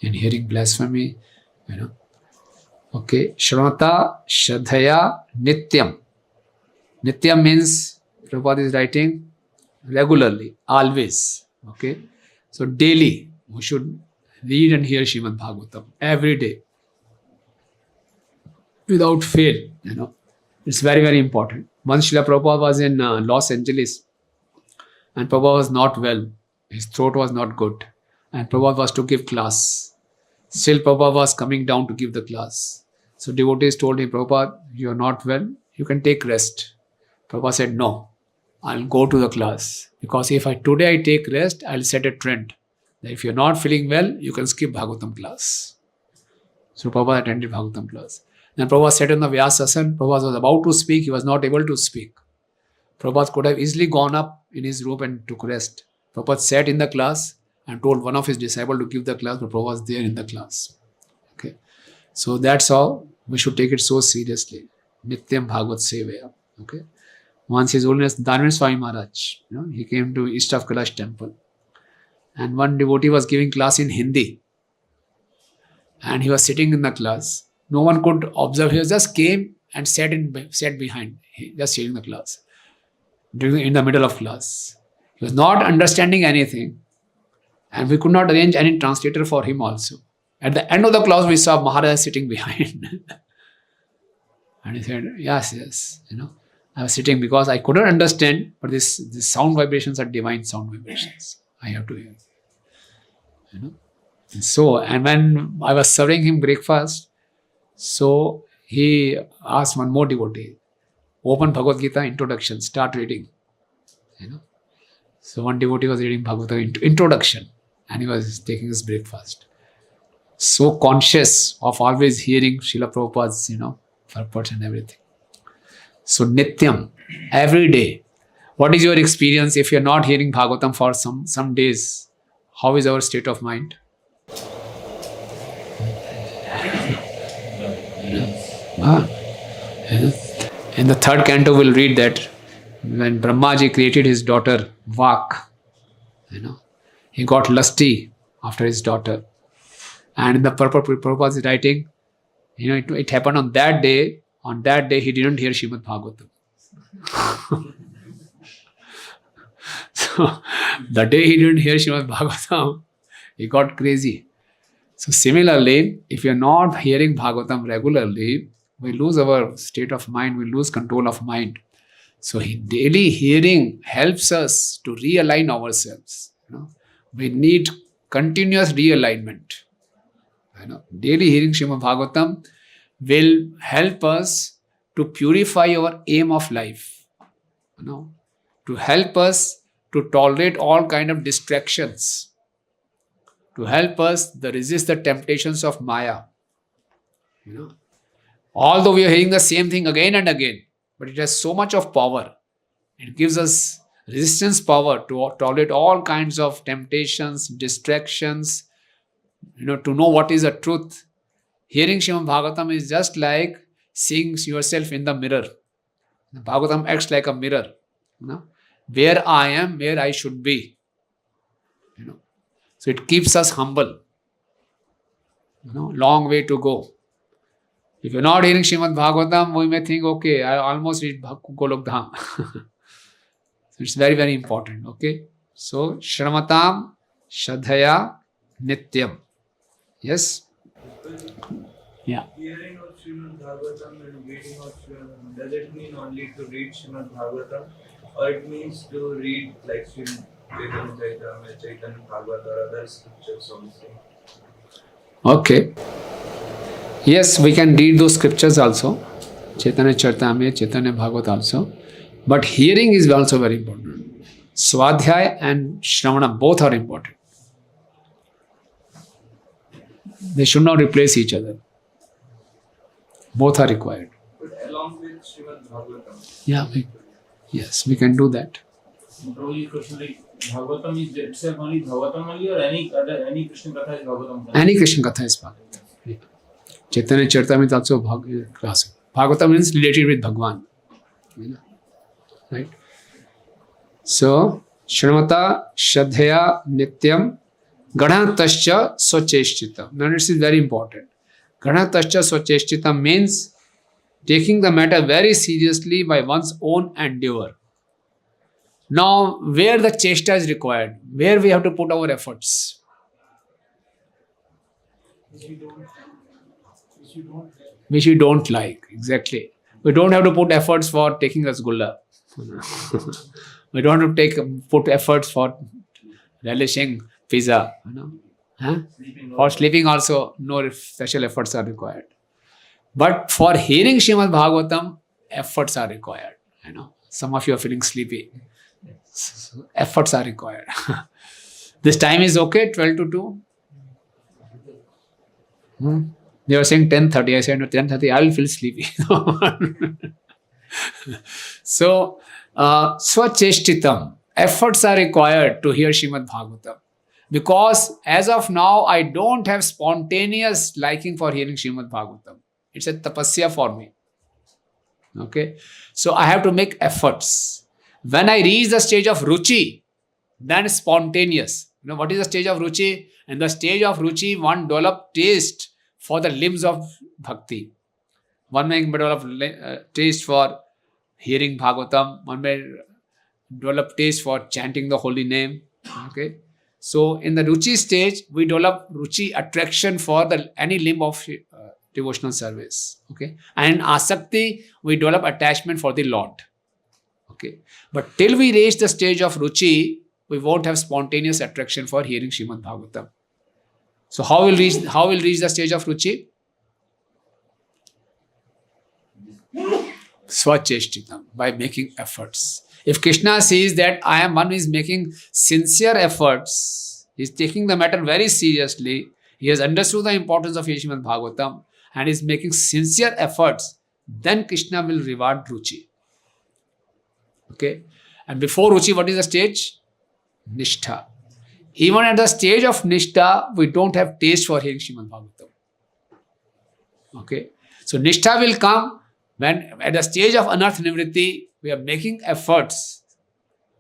in hearing blasphemy, Okay, Shramata Shraddhaya Nityam. Nityam means Prabhupada is writing regularly, always. Okay, so daily we should read and hear Srimad Bhagavatam every day without fail. It's very, very important. Once Srila Prabhupada was in Los Angeles and Prabhupada was not well, his throat was not good, and Prabhupada was to give class. Still, Prabhupada was coming down to give the class. So devotees told him, Prabhupada, you are not well, you can take rest. Prabhupada said, no, I'll go to the class. Because if today I take rest, I'll set a trend. That if you're not feeling well, you can skip Bhagavatam class. So Prabhupada attended Bhagavatam class. Then Prabhupada sat on the Vyasasana. Prabhupada was about to speak, he was not able to speak. Prabhupada could have easily gone up in his room and took rest. Prabhupada sat in the class and told one of his disciples to give the class, but Prabhupada was there in the class. Okay, so that's how we should take it so seriously. Nityam Bhagavat Sevaya. Okay, once His Holiness Dhanvir Swami Maharaj, he came to east of Kailash temple, and one devotee was giving class in Hindi, and he was sitting in the class. No one could observe. He just came and sat behind, just hearing the class. In the middle of class, he was not understanding anything, and we could not arrange any translator for him also. At the end of the class, we saw Maharaj sitting behind. And he said, yes, I was sitting because I couldn't understand, but these sound vibrations are divine sound vibrations. I have to hear. And when I was serving him breakfast, so he asked one more devotee, open Bhagavad Gita introduction, start reading. So one devotee was reading Bhagavad Gita introduction, and he was taking his breakfast. So conscious of always hearing Srila Prabhupada's, purport and everything. So Nityam, every day. What is your experience if you're not hearing Bhagavatam for some days? How is our state of mind? In the third canto, we'll read that when Brahmaji created his daughter, Vak, he got lusty after his daughter. And in the Prabhupada is writing, it happened on that day. On that day, he didn't hear Srimad Bhagavatam. So, the day he didn't hear Srimad Bhagavatam, he got crazy. So, similarly, if you're not hearing Bhagavatam regularly, we lose our state of mind, we lose control of mind. So, daily hearing helps us to realign ourselves. We need continuous realignment. Daily hearing Srimad Bhagavatam will help us to purify our aim of life, to help us to tolerate all kind of distractions, to help us to resist the temptations of Maya. Although we are hearing the same thing again and again, but it has so much of power. It gives us resistance power to tolerate all kinds of temptations, distractions, to know what is the truth. Hearing Srimad Bhagavatam is just like seeing yourself in the mirror. The Bhagavatam acts like a mirror. Where I am, where I should be. So it keeps us humble. Long way to go. If you're not hearing Srimad Bhagavatam, we may think, okay, I almost reached Golok Dham. So it's very, very important. Okay. So Shramatam Shraddhaya Nityam. Yes? Yeah. Hearing of Srimad Bhagavatam and reading of Srimad, does it mean only to read Srimad Bhagavatam, or it means to read like Srimad Chaitanya Bhagavatam or other scriptures also? Okay. Yes, we can read those scriptures also. Chaitanya Charitamrita, Chaitanya Bhagavat also. But hearing is also very important. Swadhyaya and Shravana both are important. They should not replace each other. Both are required. But along with Srimad Bhagavatam. Yeah, yes, we can do that. Prabhuji, question like Bhagavatam is itself only Bhagavatam only, or any Krishna Katha is Bhagavatam? Any Krishna Katha is Bhagavatam. Yeah. Chaitanya Charitamrita is also Bhagavatam. Bhagavatam means related with Bhagwan. Right? So, Shramata Shraddhaya Nityam Gadhantascha Swacheshchita. Now, this is very important. Granatascha swacheshtitam means taking the matter very seriously by one's own endeavor. Now, where the chesta is required, where we have to put our efforts. Which we don't like, exactly. We don't have to put efforts for taking rasgulla. We don't have to put efforts for relishing pizza. Huh? For sleeping also, no special efforts are required. But for hearing Srimad Bhagavatam, efforts are required. Some of you are feeling sleepy. So efforts are required. This time is okay, 12 to 2? They were saying 10:30. I said, no, 10:30, I will feel sleepy. So, swacheshtitam, efforts are required to hear Srimad Bhagavatam. Because as of now, I don't have spontaneous liking for hearing Srimad Bhagavatam. It's a tapasya for me. Okay? So, I have to make efforts. When I reach the stage of ruchi, then spontaneous. What is the stage of ruchi? In the stage of ruchi, one develops taste for the limbs of bhakti. One may develop taste for hearing Bhagavatam. One may develop taste for chanting the holy name. Okay. So in the ruchi stage, we develop ruchi attraction for any limb of devotional service. Okay. And in asakti, we develop attachment for the Lord. Okay. But till we reach the stage of ruchi, we won't have spontaneous attraction for hearing Srimad Bhagavatam. So how will reach the stage of ruchi? Swacheshtitam, by making efforts. If Krishna sees that I am one who is making sincere efforts, he is taking the matter very seriously, he has understood the importance of Srimad Bhagavatam and is making sincere efforts, then Krishna will reward ruchi. Okay? And before ruchi, what is the stage? Nishtha. Even at the stage of nishtha, we don't have taste for hearing Srimad Bhagavatam. Okay? So nishtha will come when at the stage of anartha nivritti, we are making efforts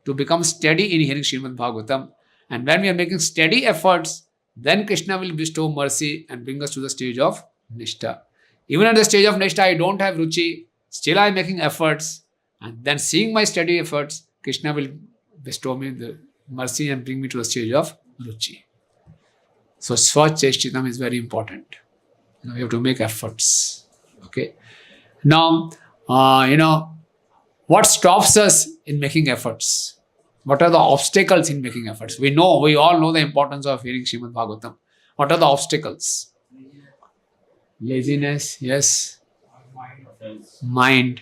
to become steady in hearing Srimad Bhagavatam. And when we are making steady efforts, then Krishna will bestow mercy and bring us to the stage of nishtha. Even at the stage of nishtha, I don't have ruchi, still I am making efforts. And then seeing my steady efforts, Krishna will bestow me the mercy and bring me to the stage of ruchi. So swacheshtitam is very important. We have to make efforts. Okay. Now, what stops us in making efforts? What are the obstacles in making efforts? We all know the importance of hearing Srimad Bhagavatam. What are the obstacles? Laziness, yes. Mind,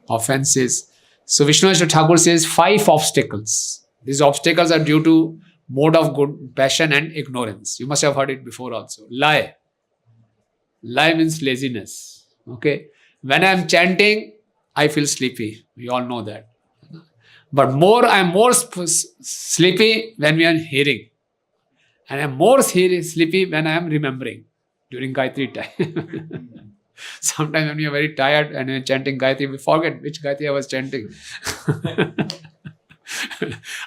offenses. So Vishnu Thakur says 5 obstacles. These obstacles are due to mode of good passion and ignorance. You must have heard it before also. Lie. Lie means laziness. Okay. When I am chanting, I feel sleepy. We all know that. But I am more sleepy when we are hearing. And I am more sleepy when I am remembering during Gayatri time. Sometimes when we are very tired and we are chanting Gayatri, we forget which Gayatri I was chanting.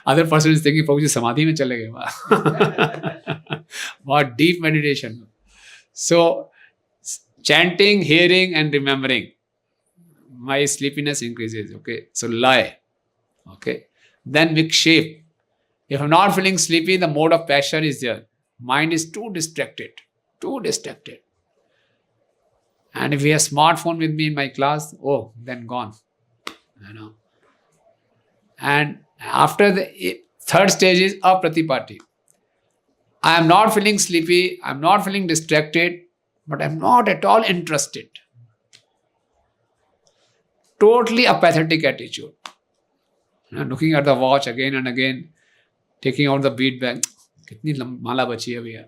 Other person is thinking, Prabhuji samadhi mein chale gaye. What deep meditation. So, chanting, hearing and remembering, my sleepiness increases. Okay. So, lie. Okay. Then vikshep. If I'm not feeling sleepy, the mode of passion is there. Mind is too distracted. And if we have smartphone with me in my class, then gone. And after the third stage is apratipati. I am not feeling sleepy, I am not feeling distracted, but I am not at all interested. Totally apathetic attitude. Looking at the watch again and again, taking out the bead bag. Kitni mala bachi hai bhaiya.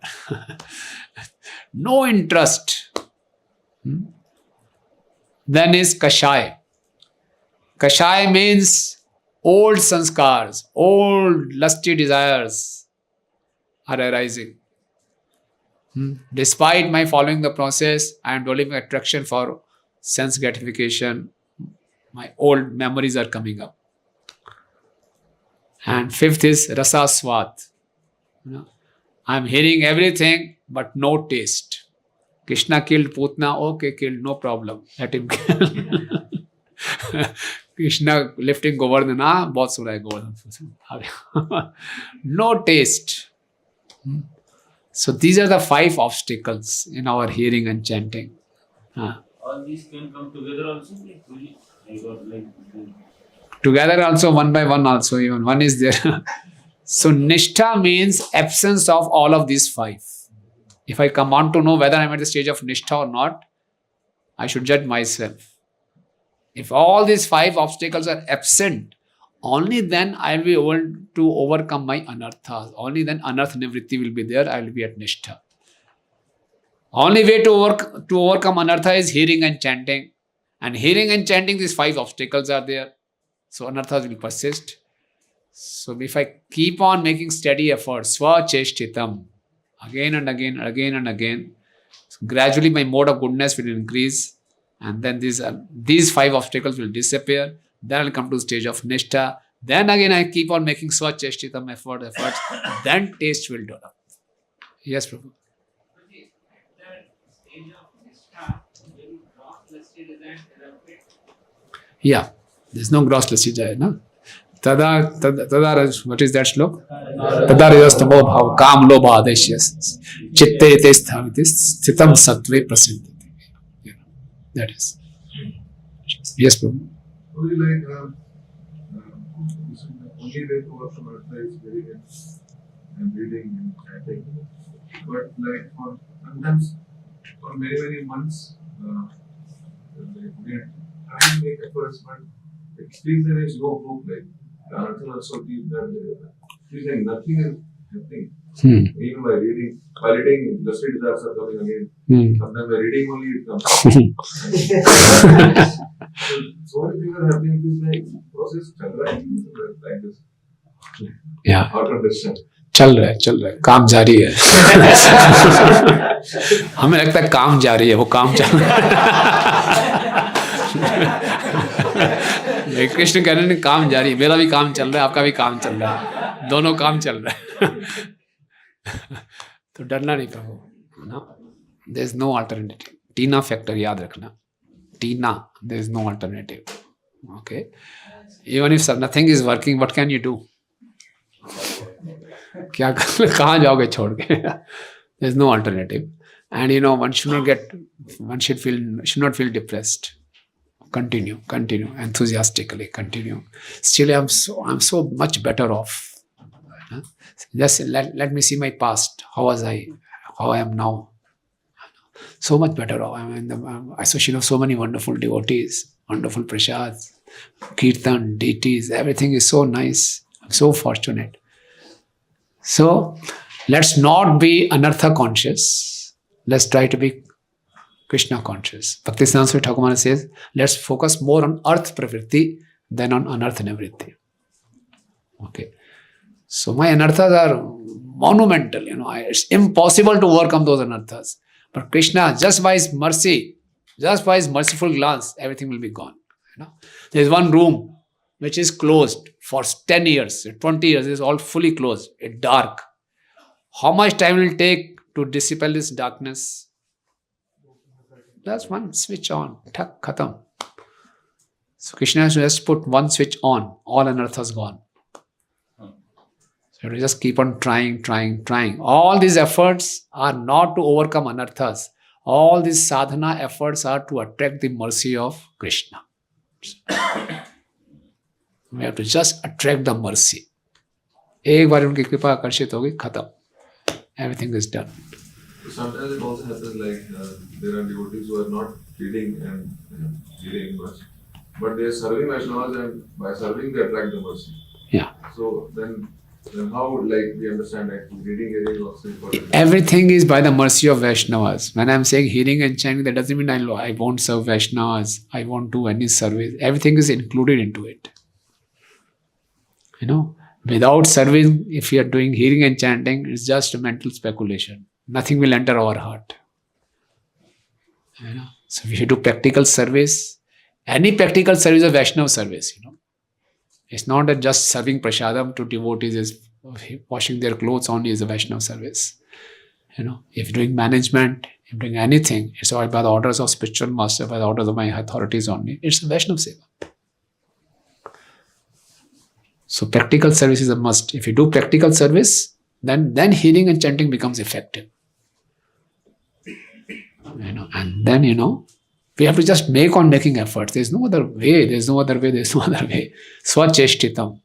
No interest. Then is kashai. Kashai means old sanskars, old lusty desires are arising. Despite my following the process, I am developing attraction for sense gratification. My old memories are coming up. And 5th is rasaswat. I am hearing everything but no taste. Krishna killed Putna, okay, killed, no problem. Let him kill. Krishna lifting Govardhan, bahut sura hai Govardhan. No taste. So these are the 5 obstacles in our hearing and chanting. All these can come together also, Together also, one by one also, even one is there. So nishtha means absence of all of these 5. If I come on to know whether I'm at the stage of nishtha or not, I should judge myself. If all these 5 obstacles are absent, only then I will be able to overcome my anarthas. Only then anartha nivritti will be there. I will be at nishtha. Only way to overcome anartha is hearing and chanting. And hearing and chanting, these 5 obstacles are there. So anarthas will persist. So if I keep on making steady efforts, swacheshtitam, again and again, again and again, so gradually my mode of goodness will increase. And then these 5 obstacles will disappear. Then I'll come to the stage of nishtha. Then again I keep on making swacheshtitam efforts. Then taste will develop. Yes, Prabhu. Yeah, there's no gross lassi, no? Tada, what is that slok? Tada rajastamo bhav kam lobha adeshyas chitte te sthavitis sthitam sattve prasiddhati. Yeah, that is. Yes, Prabhu. Only like only way to overcome anartha is hearing and reading and chanting. But like for sometimes for many months, we are trying to make efforts, but it feels there is no hope. Like the anartha also deep that feels like nothing is happening. Even by reading, the street desires are coming again. Sometimes by reading only it comes. So many things are happening. Feels like process like this. Yeah. Out of this. चल रहा है, काम जारी है. हमें लगता है काम जारी है, वो काम चल रहा है. कृष्ण कह रहे हैं काम जारी है, मेरा भी काम चल रहा है, आपका भी काम चल रहा है, दोनों काम चल रहा है. तो डरना नहीं प्रभु, ना. There is no alternative. Tina factor याद रखना. टीना, there is no alternative. Okay. Even if nothing is working, what can you do? क्या कहाँ जाओगे छोड़ के? There is no alternative. And one should not feel depressed. Continue enthusiastically. Continue. Still, I'm so much better off. Just let me see my past. How was I? How I am now? So much better off. I'm in the association of so many wonderful devotees, wonderful prasads, kirtan, deities. Everything is so nice. I'm so fortunate. So, let's not be anartha conscious. Let's try to be Krishna conscious. Bhakti Siddhanta Swami Thakur Maharaj says, let's focus more on earth pravritti than on anartha nivritti. Okay. So, my anarthas are monumental. It's impossible to overcome those anarthas. But Krishna, just by his mercy, just by his merciful glance, everything will be gone. There is one room which is closed for 10 years, 20 years, it is all fully closed, it's dark. How much time will it take to dispel this darkness? Just one switch on, thak, khatam. So Krishna has just put one switch on, all anarthas gone. So you just keep on trying. All these efforts are not to overcome anarthas. All these sadhana efforts are to attract the mercy of Krishna. We have to just attract the mercy. एक बार उनकी कृपा आकर्षित होगी, खत्म. Everything is done. Sometimes it also happens like there are devotees who are not reading and hearing much, but they are serving Vaishnavas, and by serving they attract the mercy. Yeah. So then how we understand that reading, hearing is also important? Everything is by the mercy of Vaishnavas. When I am saying hearing and chanting, that doesn't mean I won't serve Vaishnavas, I won't do any service. Everything is included into it. Without serving, if you are doing hearing and chanting, it's just a mental speculation. Nothing will enter our heart. So if you do practical service, any practical service is Vaishnava service. It's not that just serving prasadam to devotees is washing their clothes only is a Vaishnava service. If you're doing management, if you're doing anything, it's all by the orders of spiritual master, by the orders of my authorities only. It's Vaishnava Seva. So practical service is a must. If you do practical service, then hearing and chanting becomes effective. And then, we have to just make on making efforts. There's no other way. Swacheshtitam.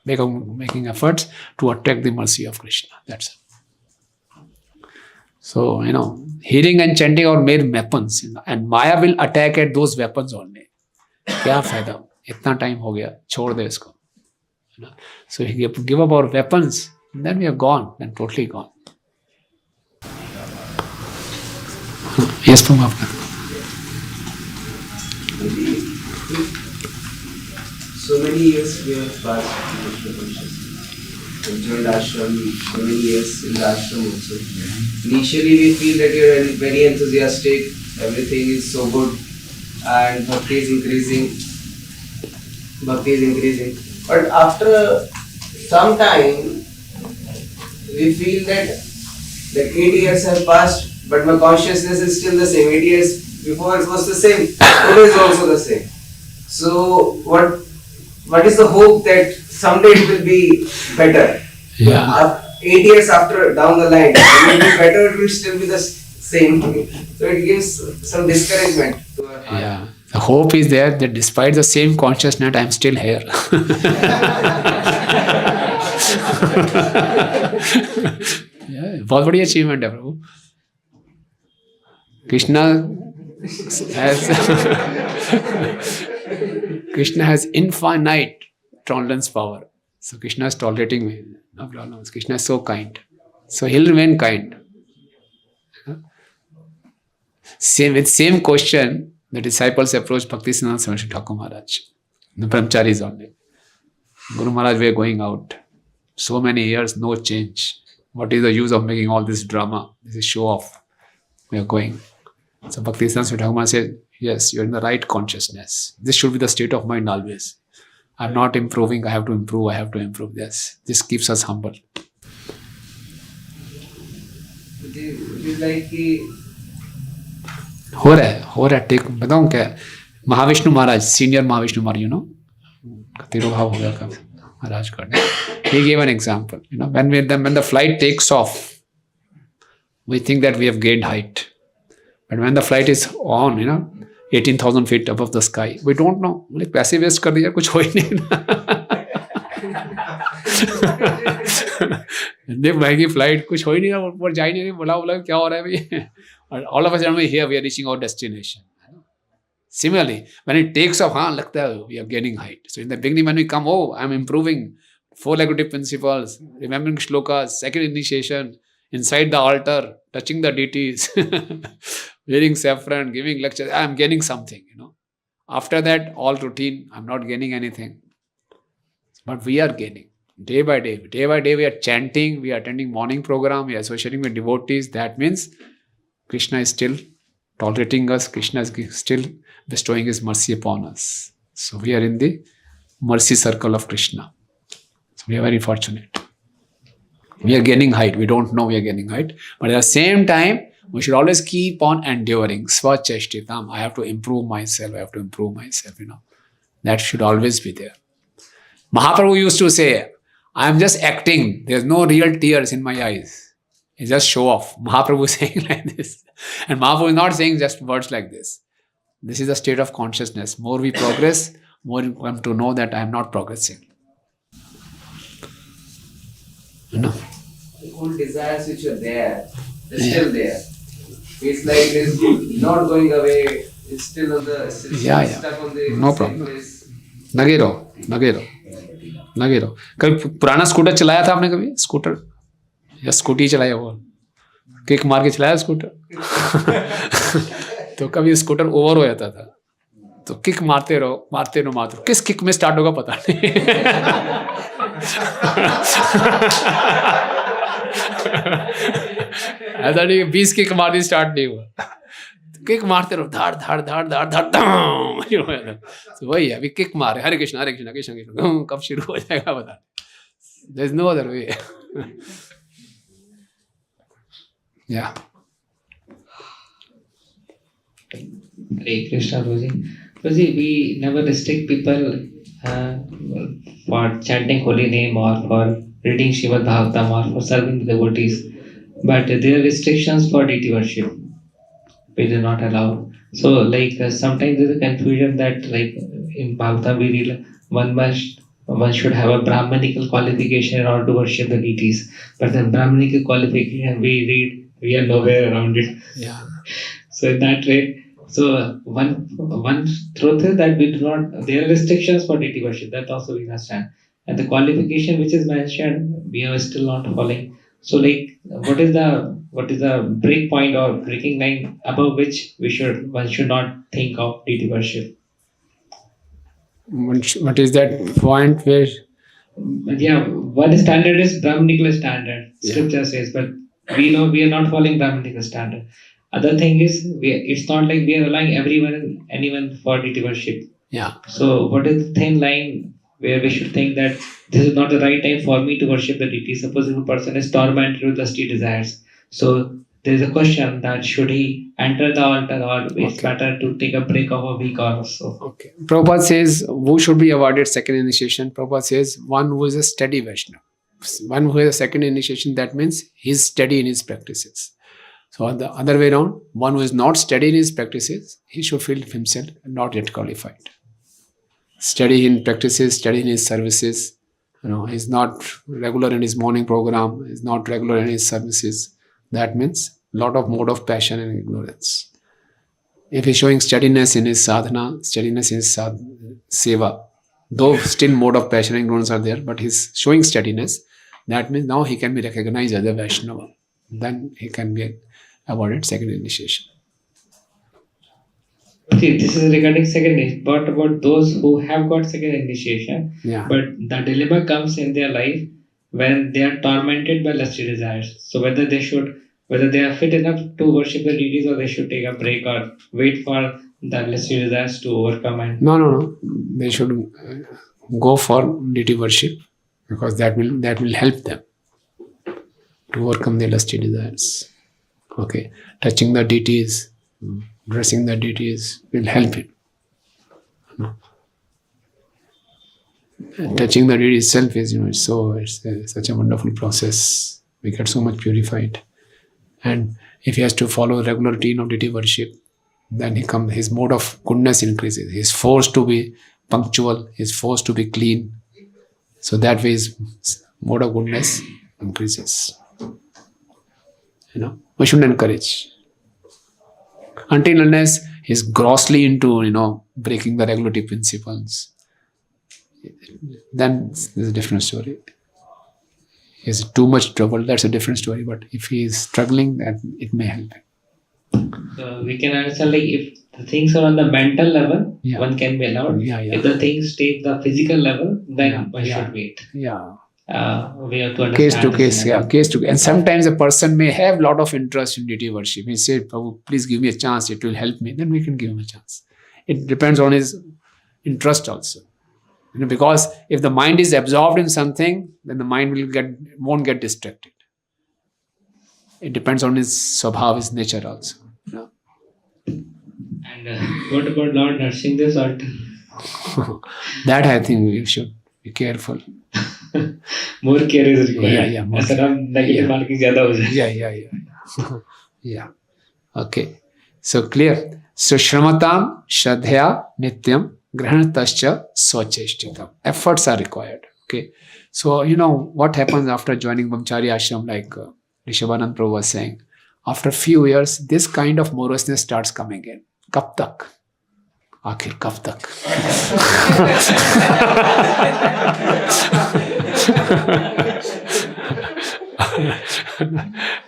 Making efforts to attract the mercy of Krishna. That's it. So, hearing and chanting are mere weapons. And Maya will attack at those weapons only. Kya fayda? Itna time ho gaya. Chhod de isko. So if we give up our weapons, then we are gone. Then totally gone. Yes, Prabhu. So many years we have passed in Krishna consciousness. We joined ashram, so many years in the ashram also. Initially we feel that you are very enthusiastic, everything is so good, and bhakti is increasing. But after some time, we feel that 8 years have passed, but my consciousness is still the same. 8 years before it was the same, today is also the same. So what is the hope that someday it will be better? Yeah. 8 years after, down the line, it will be better, it will still be the same. So it gives some discouragement to our heart. Yeah. The hope is there that despite the same consciousness, I am still here. बहुत बड़ी achievement है प्रभु. Krishna has infinite tolerance power. So Krishna is tolerating me. No problems. Krishna is so kind. So he'll remain kind. Same question, the disciples approached Bhaktisiddhanta Saraswati Thakur Maharaj. The brahmacharis only. Guru Maharaj, we are going out. So many years, no change. What is the use of making all this drama? This is show off. We are going. So Bhaktisiddhanta Saraswati Thakur Maharaj said, yes, you are in the right consciousness. This should be the state of mind always. I am not improving, I have to improve. Yes. This keeps us humble. It is like हो रहा है take बताऊं क्या महाविष्णु महाराज senior Mahavishnu महाराज तिरुभाव हो गया महाराज का he gave an example when the flight takes off we think that we have gained height but when the flight is on 18,000 feet above the sky we don't know like पैसे waste कर दिया कुछ हो ही नहीं देख महंगी flight कुछ हो ही नहीं रहा ऊपर जा ही नहीं बोला क्या हो रहा है भाई all of us are here we are reaching our destination. Similarly when it takes off लगता है we are gaining height. So in the beginning when we come I am improving 4 legislative principles, remembering shlokas, second initiation, inside the altar, touching the deities, wearing saffron, giving lectures, I am gaining something, After that, all routine, I am not gaining anything. But we are gaining. Day by day we are chanting, we are attending morning program, we are associating with devotees. That means Krishna is still tolerating us, Krishna is still bestowing his mercy upon us. So we are in the mercy circle of Krishna. So we are very fortunate. We are gaining height. We don't know we are gaining height. But at the same time, we should always keep on enduring. Swacheshtitam. I have to improve myself. That should always be there. Mahaprabhu used to say, I am just acting. There's no real tears in my eyes. It's just show off. Mahaprabhu is saying like this. And Mahaprabhu is not saying just words like this. This is a state of consciousness. More we progress, more we come to know that I am not progressing. The old desires which are there, they're still there. It's like it's not going away. It's still on the stuck on the no problem. लगे रहो. कभी पुराना scooter चलाया था आपने कभी? Scooter या scooty चलाया वो किक मार के चलाया स्कूटर तो कभी स्कूटर ओवर हो जाता था तो किक मारते रहो किस किक में स्टार्ट होगा पता नहीं ऐसा नहीं 20 किक मार दी स्टार्ट नहीं हुआ किक मारते रहो धाड़ तो वही है अभी किक मारे हरे कृष्ण कृष्ण कब शुरू हो जाएगा पता नहीं. There is no other way. Yeah. Hare Krishna, Prabhuji. Prabhuji, we never restrict people for chanting holy name or for reading Srimad Bhagavatam or for serving the devotees. But there are restrictions for deity worship. We do not allow. So, sometimes there's a confusion that, in Bhagavatam, we read one should have a Brahmanical qualification in order to worship the deities. But the Brahmanical qualification we are nowhere around it. Yeah. So in that way, one truth is that we do not. There are restrictions for deity worship. That also we understand, and the qualification which is mentioned, we are still not following. So, what is the break point or breaking line above which one should not think of deity worship? What is that point where? Yeah, one standard is Brahmanical standard. Scripture says, but we know we are not following Brahmanical standard. Other thing is, it's not like we are allowing anyone for deity worship. Yeah. So, what is the thin line where we should think that this is not the right time for me to worship the deity? Suppose if a person is tormented with lusty desires, so there is a question that should he enter the altar or it's better to take a break of a week or so. Okay. Prabhupada says who should be awarded second initiation? Prabhupada says one who is a steady Vaishnava. One who has a second initiation, that means he's steady in his practices. So on the other way around, one who is not steady in his practices, he should feel himself not yet qualified. Steady in practices, steady in his services. He's not regular in his morning program, he's not regular in his services. That means lot of mode of passion and ignorance. If he's showing steadiness in his sadhana, steadiness in his seva, though still mode of passion and ignorance are there, but he's showing steadiness, that means now he can be recognized as a Vaishnava. Then he can be awarded second initiation. Okay, this is regarding second initiation. But about those who have got second initiation, but the dilemma comes in their life when they are tormented by lusty desires. So whether they are fit enough to worship the deities or they should take a break or wait for the lusty desires to overcome. And No. They should go for deity worship because that will help them to overcome their lusty desires. Okay, touching the deities, dressing the deities will help him. Touching the deity itself is, it's such a wonderful process. We get so much purified, and if he has to follow a regular routine of deity worship, then his mode of goodness increases. He is forced to be punctual. He is forced to be clean. So that way his mode of goodness increases. We shouldn't encourage. Until unless he's grossly into, breaking the regularity principles, then there's a different story. He's too much trouble, that's a different story. But if he is struggling, then it may help him. So we can understand if the things are on the mental level, one can be allowed. If the things take the physical level, then one should wait. We have to understand case to case. And sometimes a person may have a lot of interest in deity worship. He said, Prabhu, please give me a chance, it will help me. Then we can give him a chance. It depends on his interest also. Because if the mind is absorbed in something, then the mind won't get distracted. It depends on his swabhav, his nature also. And what about Lord nursing this altar? That I think we should be careful. More care is required. More negative marking zyada ho jaye. Yeah. Okay. So clear. So Shramatam Shradhya Nityam Grahanatascha Swacheshtitam. Efforts are required. Okay. So what happens after joining Brahmachari ashram, like Rishabhanand Prabhu was saying, after a few years, this kind of moroseness starts coming in. Kab tak? Aakhir kab tak?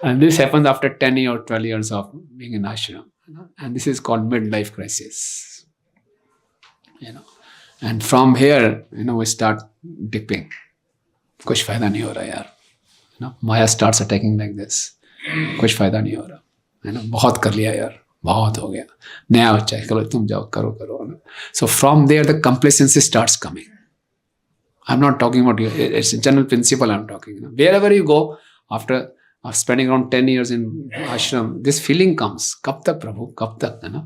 And this happens after 10 or 12 years of being in ashram. And this is called midlife crisis. And from here, we start dipping. Kuch fayda nahi ho raha yaar. Maya starts attacking like this. Kuch fayda nahi ho raha. Bahut kar liya yaar. Bahut ho gaya. Naya bachcha hai. Karo tum jao, karo. So from there, the complacency starts coming. I'm not talking about you. It's a general principle I'm talking. Wherever you go, after or spending around 10 years in ashram, this feeling comes. Kab tak Prabhu? Kab tak? You know?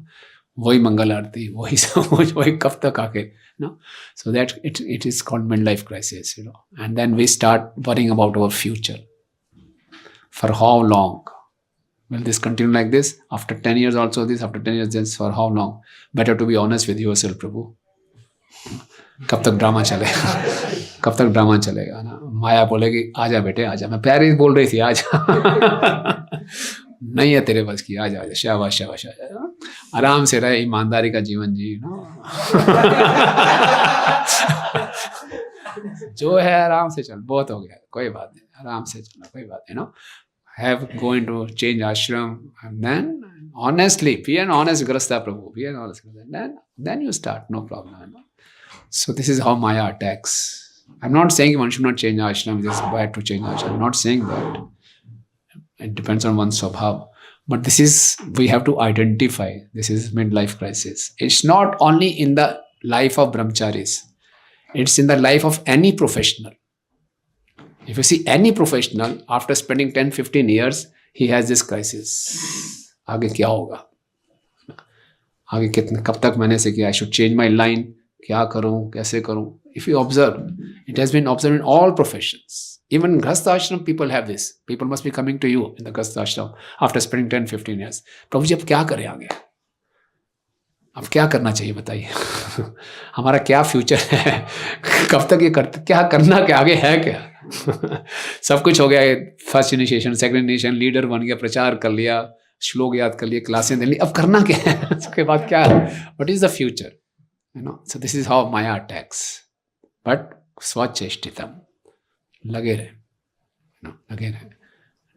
Wahi Mangal Aarti, wahi Samaj, wahi kab tak aake? You know? So that it is called midlife crisis. You know? And then we start worrying about our future. For how long? Will this continue like this? After 10 years also this, after 10 years this, for how long? Better to be honest with yourself, Prabhu. कब तक drama चलेगा? कब तक drama चलेगा ना? माया बोलेगी आजा बेटे आजा. मैं प्यार ही बोल रही थी आजा. नहीं है तेरे बस की, आजा आजा. शाबाश शाबाश आजा. आराम से रहे, ईमानदारी का जीवन जी ना. जो है आराम से चल, बहुत हो गया, कोई बात नहीं, आराम से चलना, कोई बात नहीं. No have going to change ashram, and then honestly be an honest grasta, Prabhu, be an honest grasta. Then you start, no problem. No? So this is how Maya attacks. I'm not saying one should not change ashram, it is bad to change ashram. I'm not saying that. It depends on one's swabhav. But this is, we have to identify, this is midlife crisis. It's not only in the life of brahmacharis, it's in the life of any professional. If you see any professional, after spending 10-15 years, he has this crisis. आगे क्या होगा? आगे कितने कब तक मैंने से किया? I should change my line. क्या करूं? कैसे करूं? If you observe, it has been observed in all professions. Even Grahastha Ashram people have this. People must be coming to you in the Grahastha Ashram after spending 10-15 years. प्रभु जी अब क्या करें आगे? अब क्या करना चाहिए बताइए? हमारा क्या फ्यूचर है? कब तक ये करते, क्या करना, क्या आगे है क्या? सब कुछ हो गया, first initiation, second initiation, leader बन गया, प्रचार कर लिया, श्लोक याद कर लिए, क्लासें दे ली, अब करना क्या है? उसके बाद क्या है? What is the future? You know, so this is how maya attacks. But स्वचेष्टितम, लगे रहे, लगे रहे,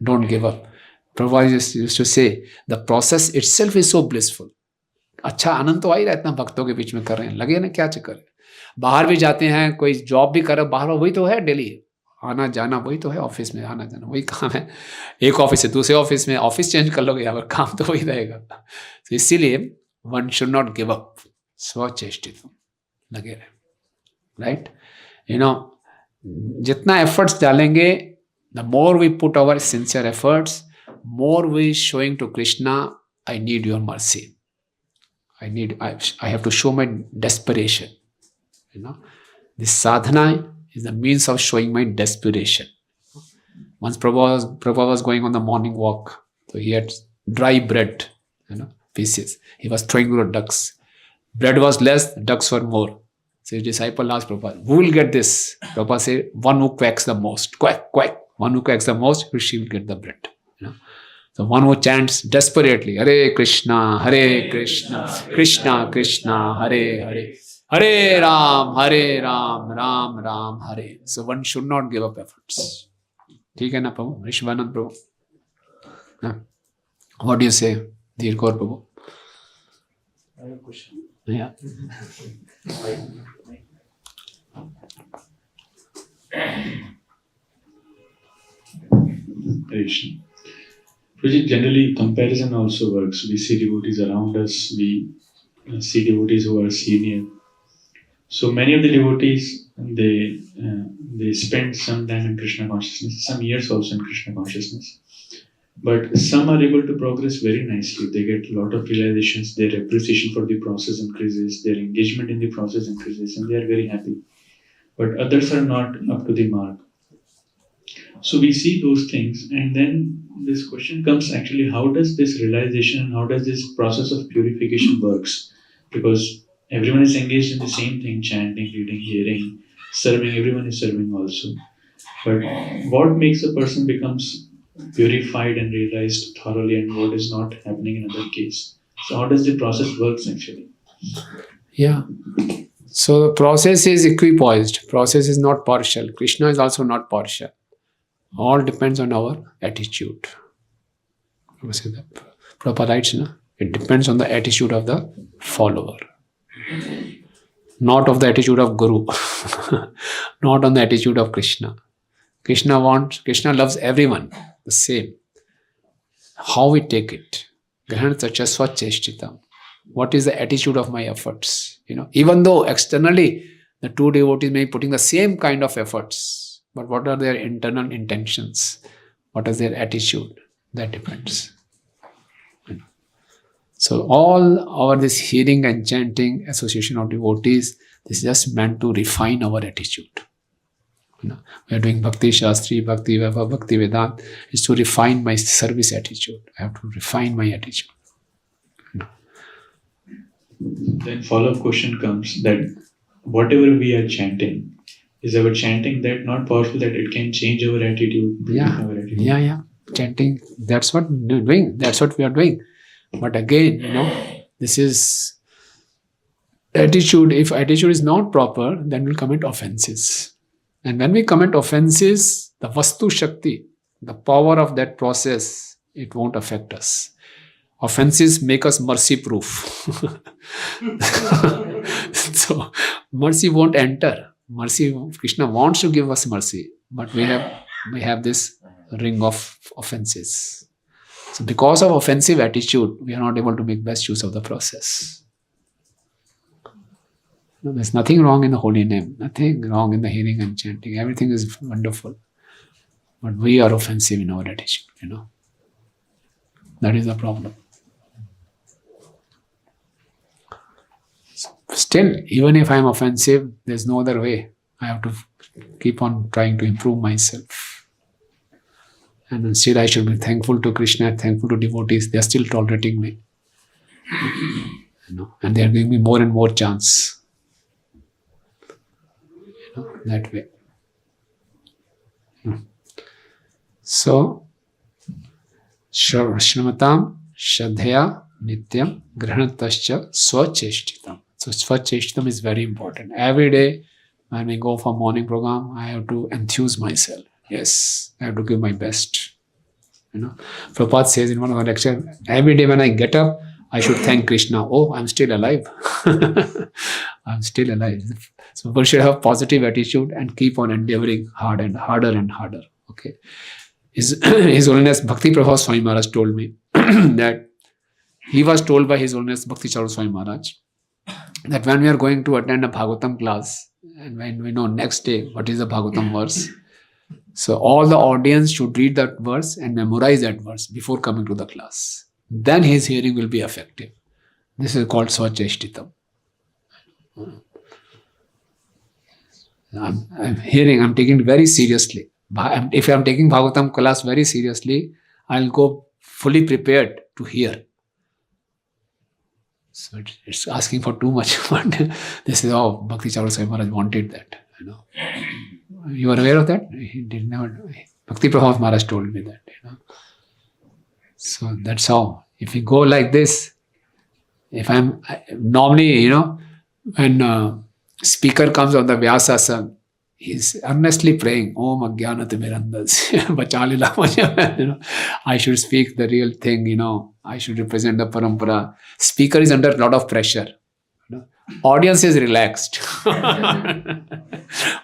डोंट गिव अप. प्रभु used to say the process itself is so blissful. अच्छा आनंद तो आ ही रहा है, इतना भक्तों के बीच में कर रहे हैं, लगे ना, क्या चक्कर है? बाहर भी जाते हैं, कोई जॉब भी कर रहे, बाहर वही तो है, डेली आना जाना वही तो है, ऑफिस में आना जाना वही काम है. एक ऑफिस से दूसरे ऑफिस में, ऑफिस चेंज कर लोगे यहाँ पर, काम तो वही रहेगा. तो इसीलिए one should not give up. स्वचेष्टित लगे रहे, राइट? यू नो, जितना एफर्ट्स डालेंगे, the more we put our sincere efforts, more we showing to Krishna, I need your mercy. I have to show my desperation. You know, this sadhana is the means of showing my desperation. Once Prabhu was going on the morning walk, so he had dry bread, you know, pieces. He was throwing to the ducks. Bread was less, ducks were more. So his disciple asked Prabhupada, who will get this? Prabhupada said, one who quacks the most. Quack, quack. One who quacks the most, she will get the bread. You know. The one who chants desperately, Hare Krishna, Krishna Krishna, Hare Hare, Hare Ram, Ram Ram, Hare. So one should not give up efforts. ठीक है ना प्रभु? ऋषभानंद प्रभु, what do you say, Dheerkor Prabhu? I have a question. Yeah. Krishna. Generally, comparison also works. We see devotees around us, we see devotees who are senior. So many of the devotees, they spend some time in Krishna consciousness, some years also in Krishna consciousness. But some are able to progress very nicely. They get a lot of realizations, their appreciation for the process increases, their engagement in the process increases, and they are very happy. But others are not up to the mark. So we see those things, and then this question comes actually, how does this realization and how does this process of purification works? Because everyone is engaged in the same thing, chanting, reading, hearing, serving, everyone is serving also. But what makes a person becomes purified and realized thoroughly, and what is not happening in other case? So how does the process works actually? Yeah. So the process is equipoised. Process is not partial. Krishna is also not partial. All depends on our attitude. Prabhupada writes, no? It depends on the attitude of the follower, not of the attitude of Guru, not on the attitude of Krishna. Krishna loves everyone the same. How we take it? What is the attitude of my efforts? You know, even though externally the two devotees may be putting the same kind of efforts, but what are their internal intentions? what is their attitude? That depends. So all our this hearing and chanting, association of devotees, this is just meant to refine our attitude. We are doing Bhakti Shastri, Bhakti Vaibhav, Bhakti Vedant, is to refine my service attitude. I have to refine my attitude. Then follow-up question comes that whatever we are chanting, is our chanting that not powerful that it can change our attitude? Yeah. Our attitude? Yeah. Chanting, that's what we're doing. That's what we are doing. But again, this is attitude. If attitude is not proper, then we'll commit offenses. And when we commit offenses, the Vastu Shakti, the power of that process, it won't affect us. Offenses make us mercy proof. So mercy won't enter. Mercy, Krishna wants to give us mercy, but we have this ring of offenses. So because of offensive attitude, we are not able to make best use of the process. There's nothing wrong in the holy name, nothing wrong in the hearing and chanting. Everything is wonderful. But we are offensive in our attitude, That is the problem. Still, even if I am offensive, there's no other way. I have to keep on trying to improve myself. And instead, I should be thankful to Krishna, thankful to devotees. They are still tolerating me. And they are giving me more and more chance. That way. So, Shramatam Shadhya Nityam Grahanatascha Swacheshtitam. So Swacheshtitam is very important. Every day when we go for morning program, I have to enthuse myself. Yes, I have to give my best. Prabhupada says in one of our lectures, every day when I get up, I should thank Krishna. Oh, I'm still alive. I'm still alive. So people should have positive attitude and keep on endeavoring hard and harder and harder. Okay. His Holiness Bhakti Prabhu Swami Maharaj told me that he was told by His Holiness Bhakti Charu Swami Maharaj that when we are going to attend a Bhagavatam class and when we know next day what is the Bhagavatam verse, so all the audience should read that verse and memorize that verse before coming to the class. Then his hearing will be effective. This is called Swacheshtitam. I'm taking it very seriously. If I'm taking Bhagavatam class very seriously, I'll go fully prepared to hear. So it's asking for too much. But this is how Bhakti Charu Swami Maharaj wanted that. You are aware of that? He did not. Bhakti Prabhu Maharaj told me that. So that's how. If we go like this, if I'm normally, when speaker comes on the Vyasasana, he's earnestly praying, Om Agyanat Mirandas, Bachalila. I should speak the real thing, I should represent the parampara. Speaker is under a lot of pressure. Audience is relaxed.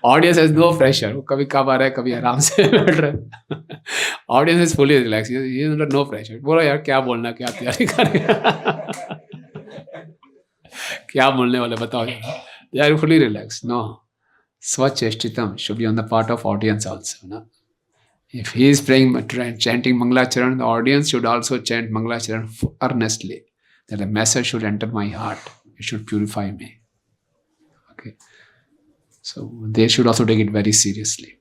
Audience has no pressure. Kabhi kab aa raha hai, kabhi aaram se बैठ रहा है. Audience is fully relaxed. He is under no pressure. बोलो यार क्या बोलना, क्या तैयारी करें, क्या बोलने वाले बताओ यार. They are fully relaxed. No. Swacheshtitam should be on the part of audience also. If he is praying, chanting Mangalacharan, the audience should also chant Mangalacharan earnestly. That the message should enter my heart. It should purify me. Okay. So they should also take it very seriously.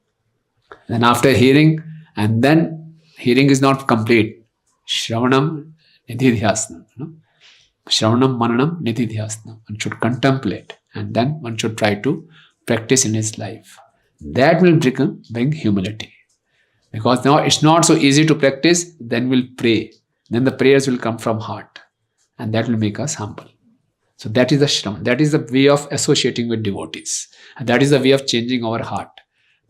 Then after hearing, and then hearing is not complete. Shravanam Nididhyasnam. Shravanam Mananam Nididhyasnam. One should contemplate and then one should try to practice in his life. That will bring humility. Because now it's not so easy to practice, then we'll pray. Then the prayers will come from heart. And that will make us humble. So that is the Shravan. That is the way of associating with devotees. And that is the way of changing our heart.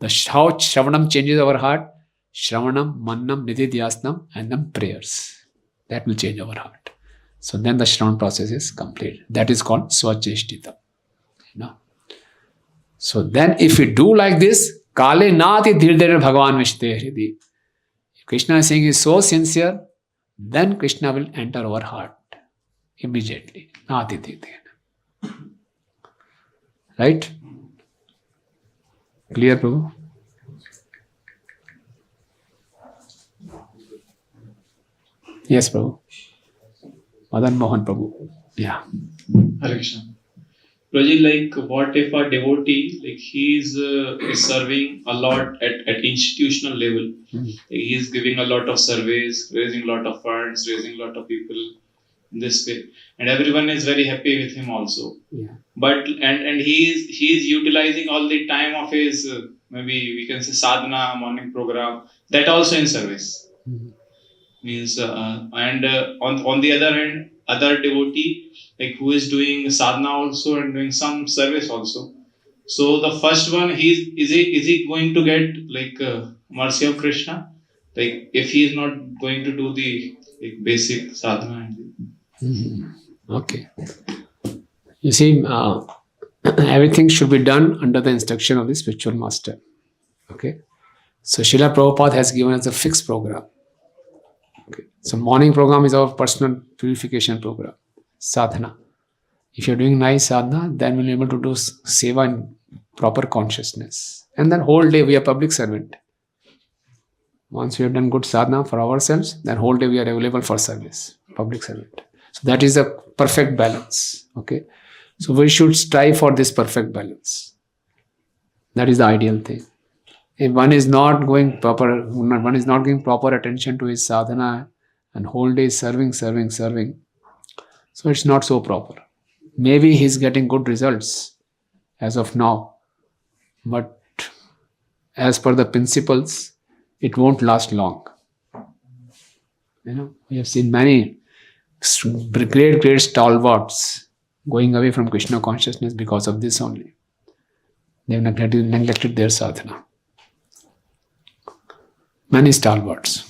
How Shravanam changes our heart? Shravanam, Mannam, Nididhyasnam, and then prayers. That will change our heart. So then the Shravan process is complete. That is called Swacheshtitam. So then if we do like this, Kale nati dhirdere Bhagavan Vishte Hridi. Krishna is saying he is so sincere, then Krishna will enter our heart immediately. Nati dhirdere. Right? Clear, Prabhu? Yes, Prabhu. Madan Mohan Prabhu. Yeah. Hare Krishna. Prabhuji, like what if a devotee, like he is serving a lot at institutional level. He is giving a lot of surveys, raising a lot of funds, raising a lot of people in this way. And everyone is very happy with him also. Yeah. But and he is utilizing all the time of his maybe we can say sadhana, morning program, that also in service. Means on the other hand, other devotee like who is doing sadhana also and doing some service also. So the first one, is he going to get like mercy of Krishna? Like if he is not going to do the like, basic sadhana. Okay. You see, everything should be done under the instruction of the spiritual master. Okay. So Srila Prabhupada has given us a fixed program. Okay. So morning program is our personal purification program, sadhana. If you're doing nice sadhana, then we'll be able to do seva in proper consciousness. And then whole day we are public servant. Once we have done good sadhana for ourselves, then whole day we are available for service, public servant. So that is the perfect balance. Okay. So we should strive for this perfect balance. That is the ideal thing. If one is not giving proper attention to his sadhana and whole day serving, so it's not so proper. Maybe he's getting good results as of now, but as per the principles, it won't last long. We have seen many great stalwarts going away from Krishna consciousness because of this only. They have neglected their sadhana. Many stalwarts.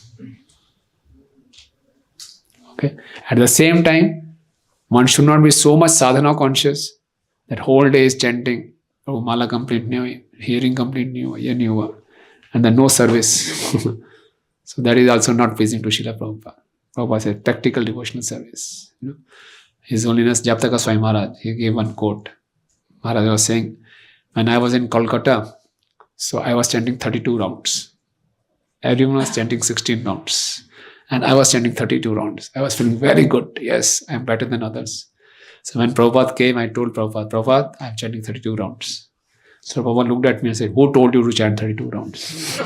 Okay. At the same time, one should not be so much sadhana conscious that whole day is chanting, oh, mala complete nahi, hearing complete nahi hua, ye nahi hua, and then no service. So that is also not pleasing to Srila Prabhupada. Prabhupada said practical devotional service. His Holiness Japtaka Swami Maharaj, he gave one quote. Maharaj was saying, when I was in Kolkata, so I was chanting 32 rounds. Everyone was chanting 16 rounds. And I was chanting 32 rounds. I was feeling very good. Yes, I am better than others. So when Prabhupada came, I told Prabhupada, I am chanting 32 rounds. So Prabhupada looked at me and said, who told you to chant 32 rounds?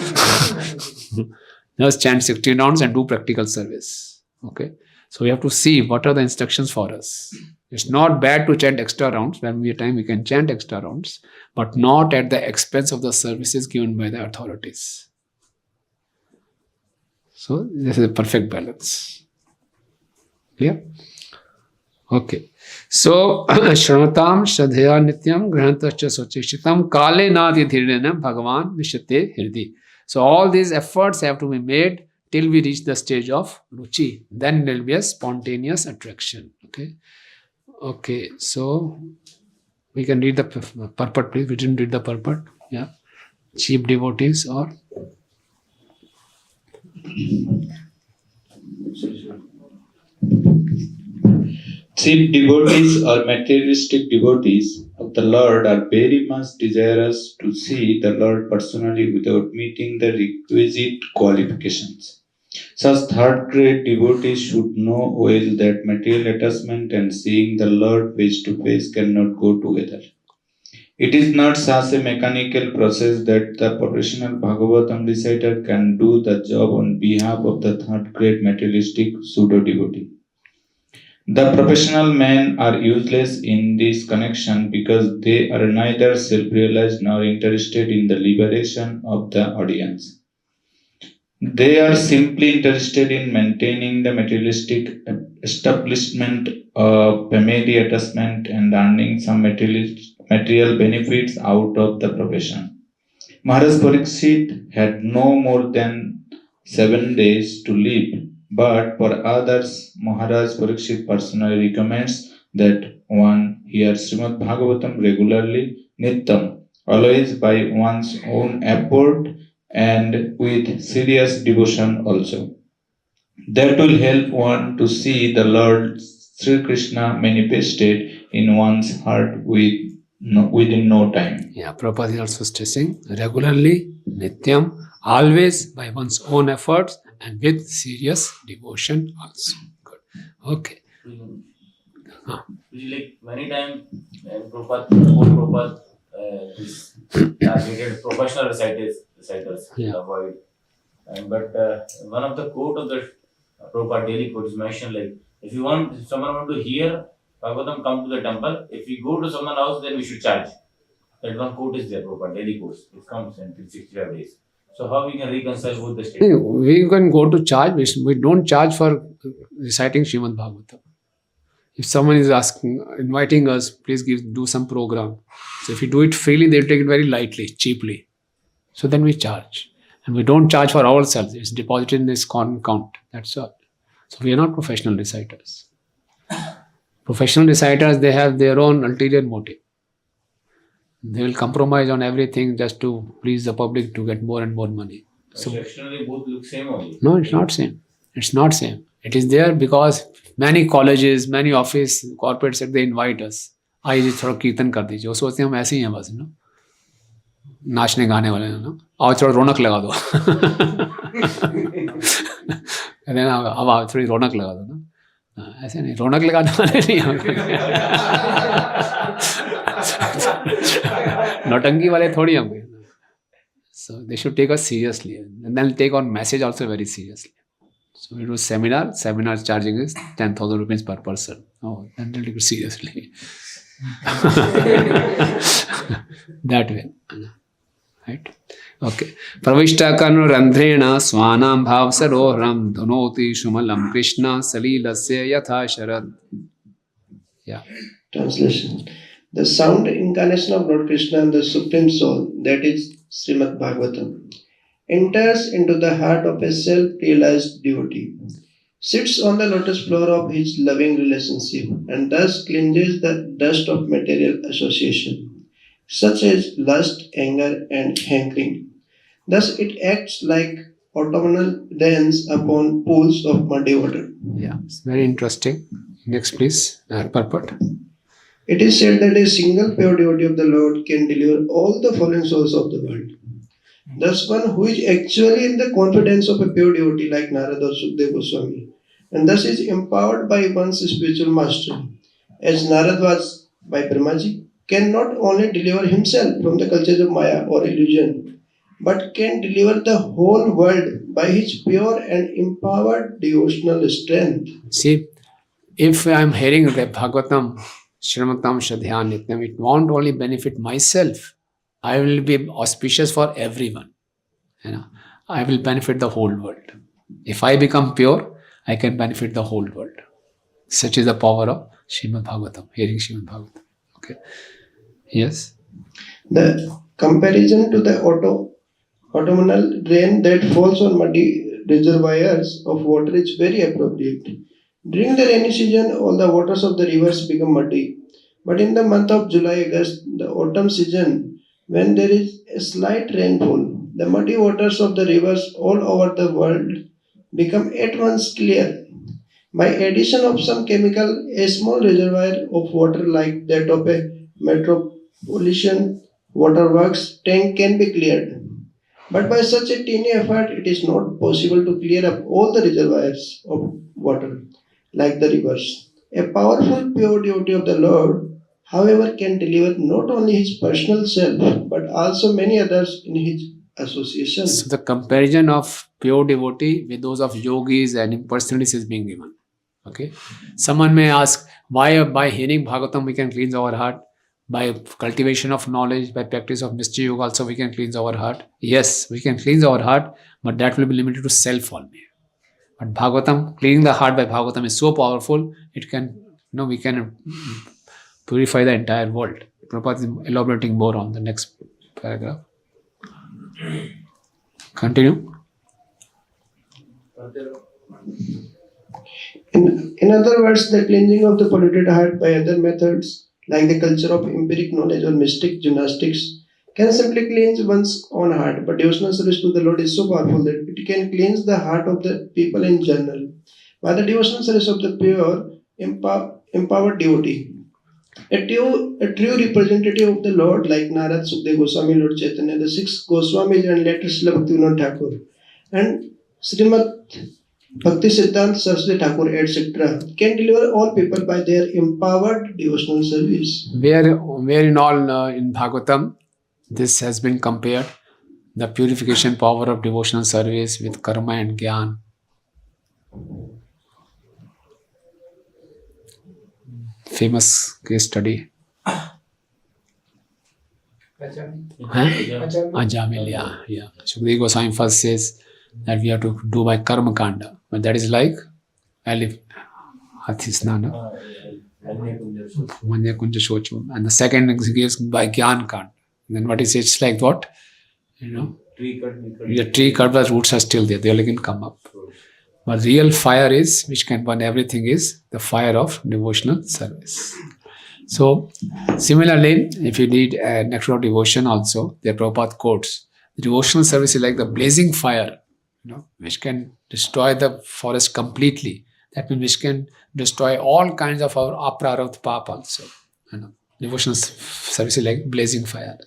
Just chant 16 rounds and do practical service. Okay. So we have to see what are the instructions for us. It's not bad to chant extra rounds. When we have time, we can chant extra rounds, but not at the expense of the services given by the authorities. So this is a perfect balance. Clear? Okay. So Shramatam Shadhya Nityam Grahantascha Sochikshitam Kale Nadi Dhirenam Bhagavan Vishate Hirdi. So all these efforts have to be made till we reach the stage of Ruchi. Then there will be a spontaneous attraction. Okay. Okay. So we can read the purport, please. We didn't read the purport. Yeah. Cheap devotees or cheap devotees or materialistic devotees of the Lord are very much desirous to see the Lord personally without meeting the requisite qualifications. Such third-grade devotees should know well that material attachment and seeing the Lord face to face cannot go together. It is not such a mechanical process that the professional Bhagavatam reciter can do the job on behalf of the third-grade materialistic pseudo-devotee. The professional men are useless in this connection because they are neither self-realized nor interested in the liberation of the audience. They are simply interested in maintaining the materialistic establishment of family attachment and earning some material benefits out of the profession. Maharaj Parikshit had no more than 7 days to live, but for others, Maharaj Parikshit personally recommends that one hear Srimad Bhagavatam regularly, Nityam, always by one's own effort and with serious devotion also. That will help one to see the Lord Sri Krishna manifested in one's heart within no time. Yeah, Prabhupada is also stressing regularly, Nityam, always by one's own efforts and with serious devotion also. Good. Okay. Like many times, Prabhupada this targeted professional reciters avoid. But one of the quote of the Prabhupada daily quote is mentioned like, if someone want to hear Bhagavatam, come to the temple. If we go to someone else, then we should charge. That one quote is there, Prabhupada daily quote. It comes in 365 days. So how we can reconcile both the statements? We can go to charge. We don't charge for reciting Srimad Bhagavatam. If someone is inviting us, please do some program. So if we do it freely, they take it very lightly, cheaply. So then we charge. And we don't charge for ourselves. It's deposited in this account. That's all. So we are not professional reciters. Professional reciters, they have their own ulterior motive. They will compromise on everything just to please the public to get more and more money. So externally both look same only. No, it's not same. It's not same. It is there because many colleges, many office, corporate sector, they invite us. आइए थोड़ा कीर्तन कर दीजिए. वो सोचते हैं हम ऐसे ही हैं बस, ना नाचने गाने वाले हैं, ना आओ थोड़ा रौनक लगा दो. कहते हैं ना अब आओ थोड़ी रौनक लगा दो, ना ऐसे नहीं, रौनक लगाने वाले नहीं हम. नौटंकी वाले थोड़ी हम. So they should take us seriously, and then take our message also very seriously. So we do seminar charging is 10,000 rupees per person. Oh, then they'll take it seriously. That way. Right? Okay. Pravishta karno randhrena swanam bhav sarohram dhunoti shumalam Krishna salilasya yatha sharad. Yeah. Translation. The sound incarnation of Lord Krishna and the Supreme Soul, that is Srimad Bhagavatam, enters into the heart of a self-realized devotee, sits on the lotus floor of his loving relationship, and thus cleanses the dust of material association, such as lust, anger, and hankering. Thus it acts like autumnal rains upon pools of muddy water. Yeah, it's very interesting. Next, please. Purport. It is said that a single pure devotee of the Lord can deliver all the fallen souls of the world. Thus, one who is actually in the confidence of a pure devotee like Narada or Sukadeva Goswami, and thus is empowered by one's spiritual master, as Narada was by Brahmaji, can not only deliver himself from the cultures of Maya or illusion, but can deliver the whole world by his pure and empowered devotional strength. See, if I am hearing the Bhagavatam, Shrimatam Shadhyan Nityam, it won't only benefit myself. I will be auspicious for everyone. You know, I will benefit the whole world. If I become pure, I can benefit the whole world. Such is the power of Srimad Bhagavatam, hearing Srimad Bhagavatam. Okay. Yes. The comparison to the autumnal rain that falls on muddy reservoirs of water is very appropriate. During the rainy season, all the waters of the rivers become muddy. But in the month of July, August, the autumn season, when there is a slight rainfall, the muddy waters of the rivers all over the world become at once clear. By addition of some chemical, a small reservoir of water like that of a metropolitan waterworks tank can be cleared. But by such a teeny effort, it is not possible to clear up all the reservoirs of water like the rivers. A powerful pure devotee of the Lord, however, can deliver not only his personal self, but also many others in his association. So the comparison of pure devotee with those of yogis and impersonalists is being given. Okay. Someone may ask, why by hearing Bhagavatam we can cleanse our heart? By cultivation of knowledge, by practice of mystery yoga also we can cleanse our heart. Yes, we can cleanse our heart, but that will be limited to self only. But Bhagavatam, cleaning the heart by Bhagavatam is so powerful, it can, we can purify the entire world. Prabhupada is elaborating more on the next paragraph. Continue. In other words, the cleansing of the polluted heart by other methods, like the culture of empiric knowledge or mystic gymnastics, can simply cleanse one's own heart. But devotional service to the Lord is so powerful that it can cleanse the heart of the people in general. By the devotional service of the pure, empowered devotee, a true representative of the Lord like Narad, Sukadeva Goswami, Lord Chaitanya, the six Goswamis and later Srila Bhaktivinoda Thakur, and Srimad Bhakti Siddhanta Saraswati Thakur, etc., can deliver all people by their empowered devotional service. Where in all in Bhagavatam, this has been compared, the purification power of devotional service with karma and jnana. Famous case study. Ajamil, yeah. Shukdev Goswami first says that we have to do by karma kanda, but that is like Hatisnana, Manya Kunja Shochu, and the second is gives by Gyan kanda. Then what is it? It's like what? The tree cut, but roots are still there, they only can come up. But real fire is, which can burn everything, is the fire of devotional service. So, similarly, if you need an nectar of devotion also, the Prabhupada quotes, the devotional service is like the blazing fire, which can destroy the forest completely. That means which can destroy all kinds of our aprarabdha papa also. Devotional service is like blazing fire.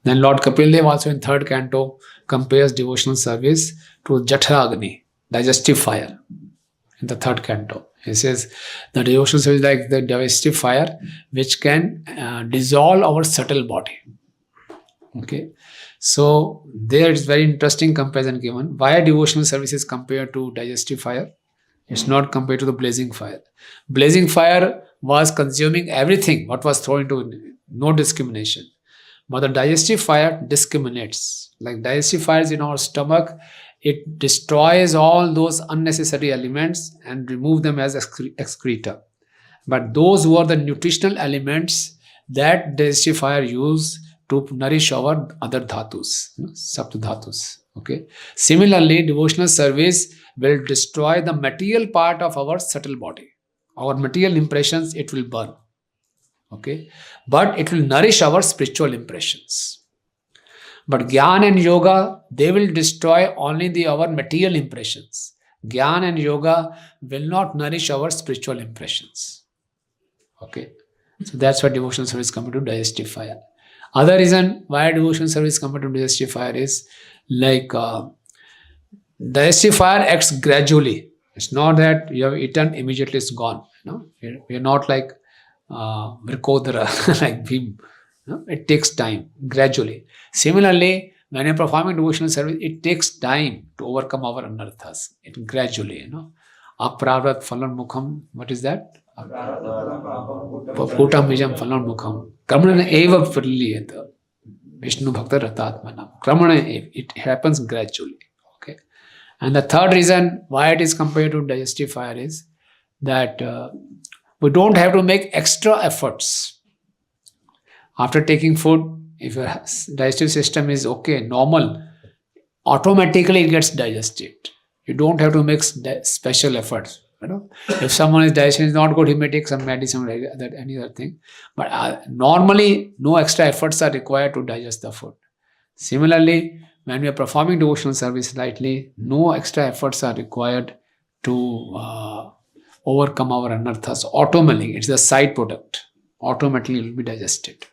Then Lord Kapil Dev also in third canto compares devotional service to Jatha Agni, digestive fire, in the third canto. He says the devotional service is like the digestive fire which can dissolve our subtle body. Okay, so there is very interesting comparison given. Why devotional service is compared to digestive fire? It's not compared to the blazing fire. Blazing fire was consuming everything what was thrown into, no discrimination. But the digestive fire discriminates. Like digestive fires in our stomach, it destroys all those unnecessary elements and remove them as excreta. But those who are the nutritional elements that digestive fire use to nourish our other dhatus, sapta dhatus. Okay. Similarly, devotional service will destroy the material part of our subtle body. Our material impressions, it will burn. Okay. But it will nourish our spiritual impressions. But Jnana and Yoga, they will destroy only our material impressions. Jnana and Yoga will not nourish our spiritual impressions. Okay. So that's why devotional service comes to digestive fire. Other reason why devotional service comes to digestive fire is like digestive fire acts gradually. It's not that you have eaten, immediately it's gone. We are not like Vrikodara, like Bhim. It takes time, gradually. Similarly, when you're performing devotional service, it takes time to overcome our anarthas. It gradually, Aprarabdha phalan mukham, what is that? Putam vijam phalan mukham. Kramana eva priliyata. Vishnu bhakta ratatmanam. Kramana eva. It happens gradually. Okay. And the third reason why it is compared to digestive fire is that we don't have to make extra efforts. After taking food, if your digestive system is okay, normal, automatically it gets digested. You don't have to make special efforts. If someone's digestion is not good, he may take some medicine or any other thing. But normally, no extra efforts are required to digest the food. Similarly, when we are performing devotional service rightly, no extra efforts are required to overcome our anarthas. Automatically, it's a side product. Automatically, it will be digested.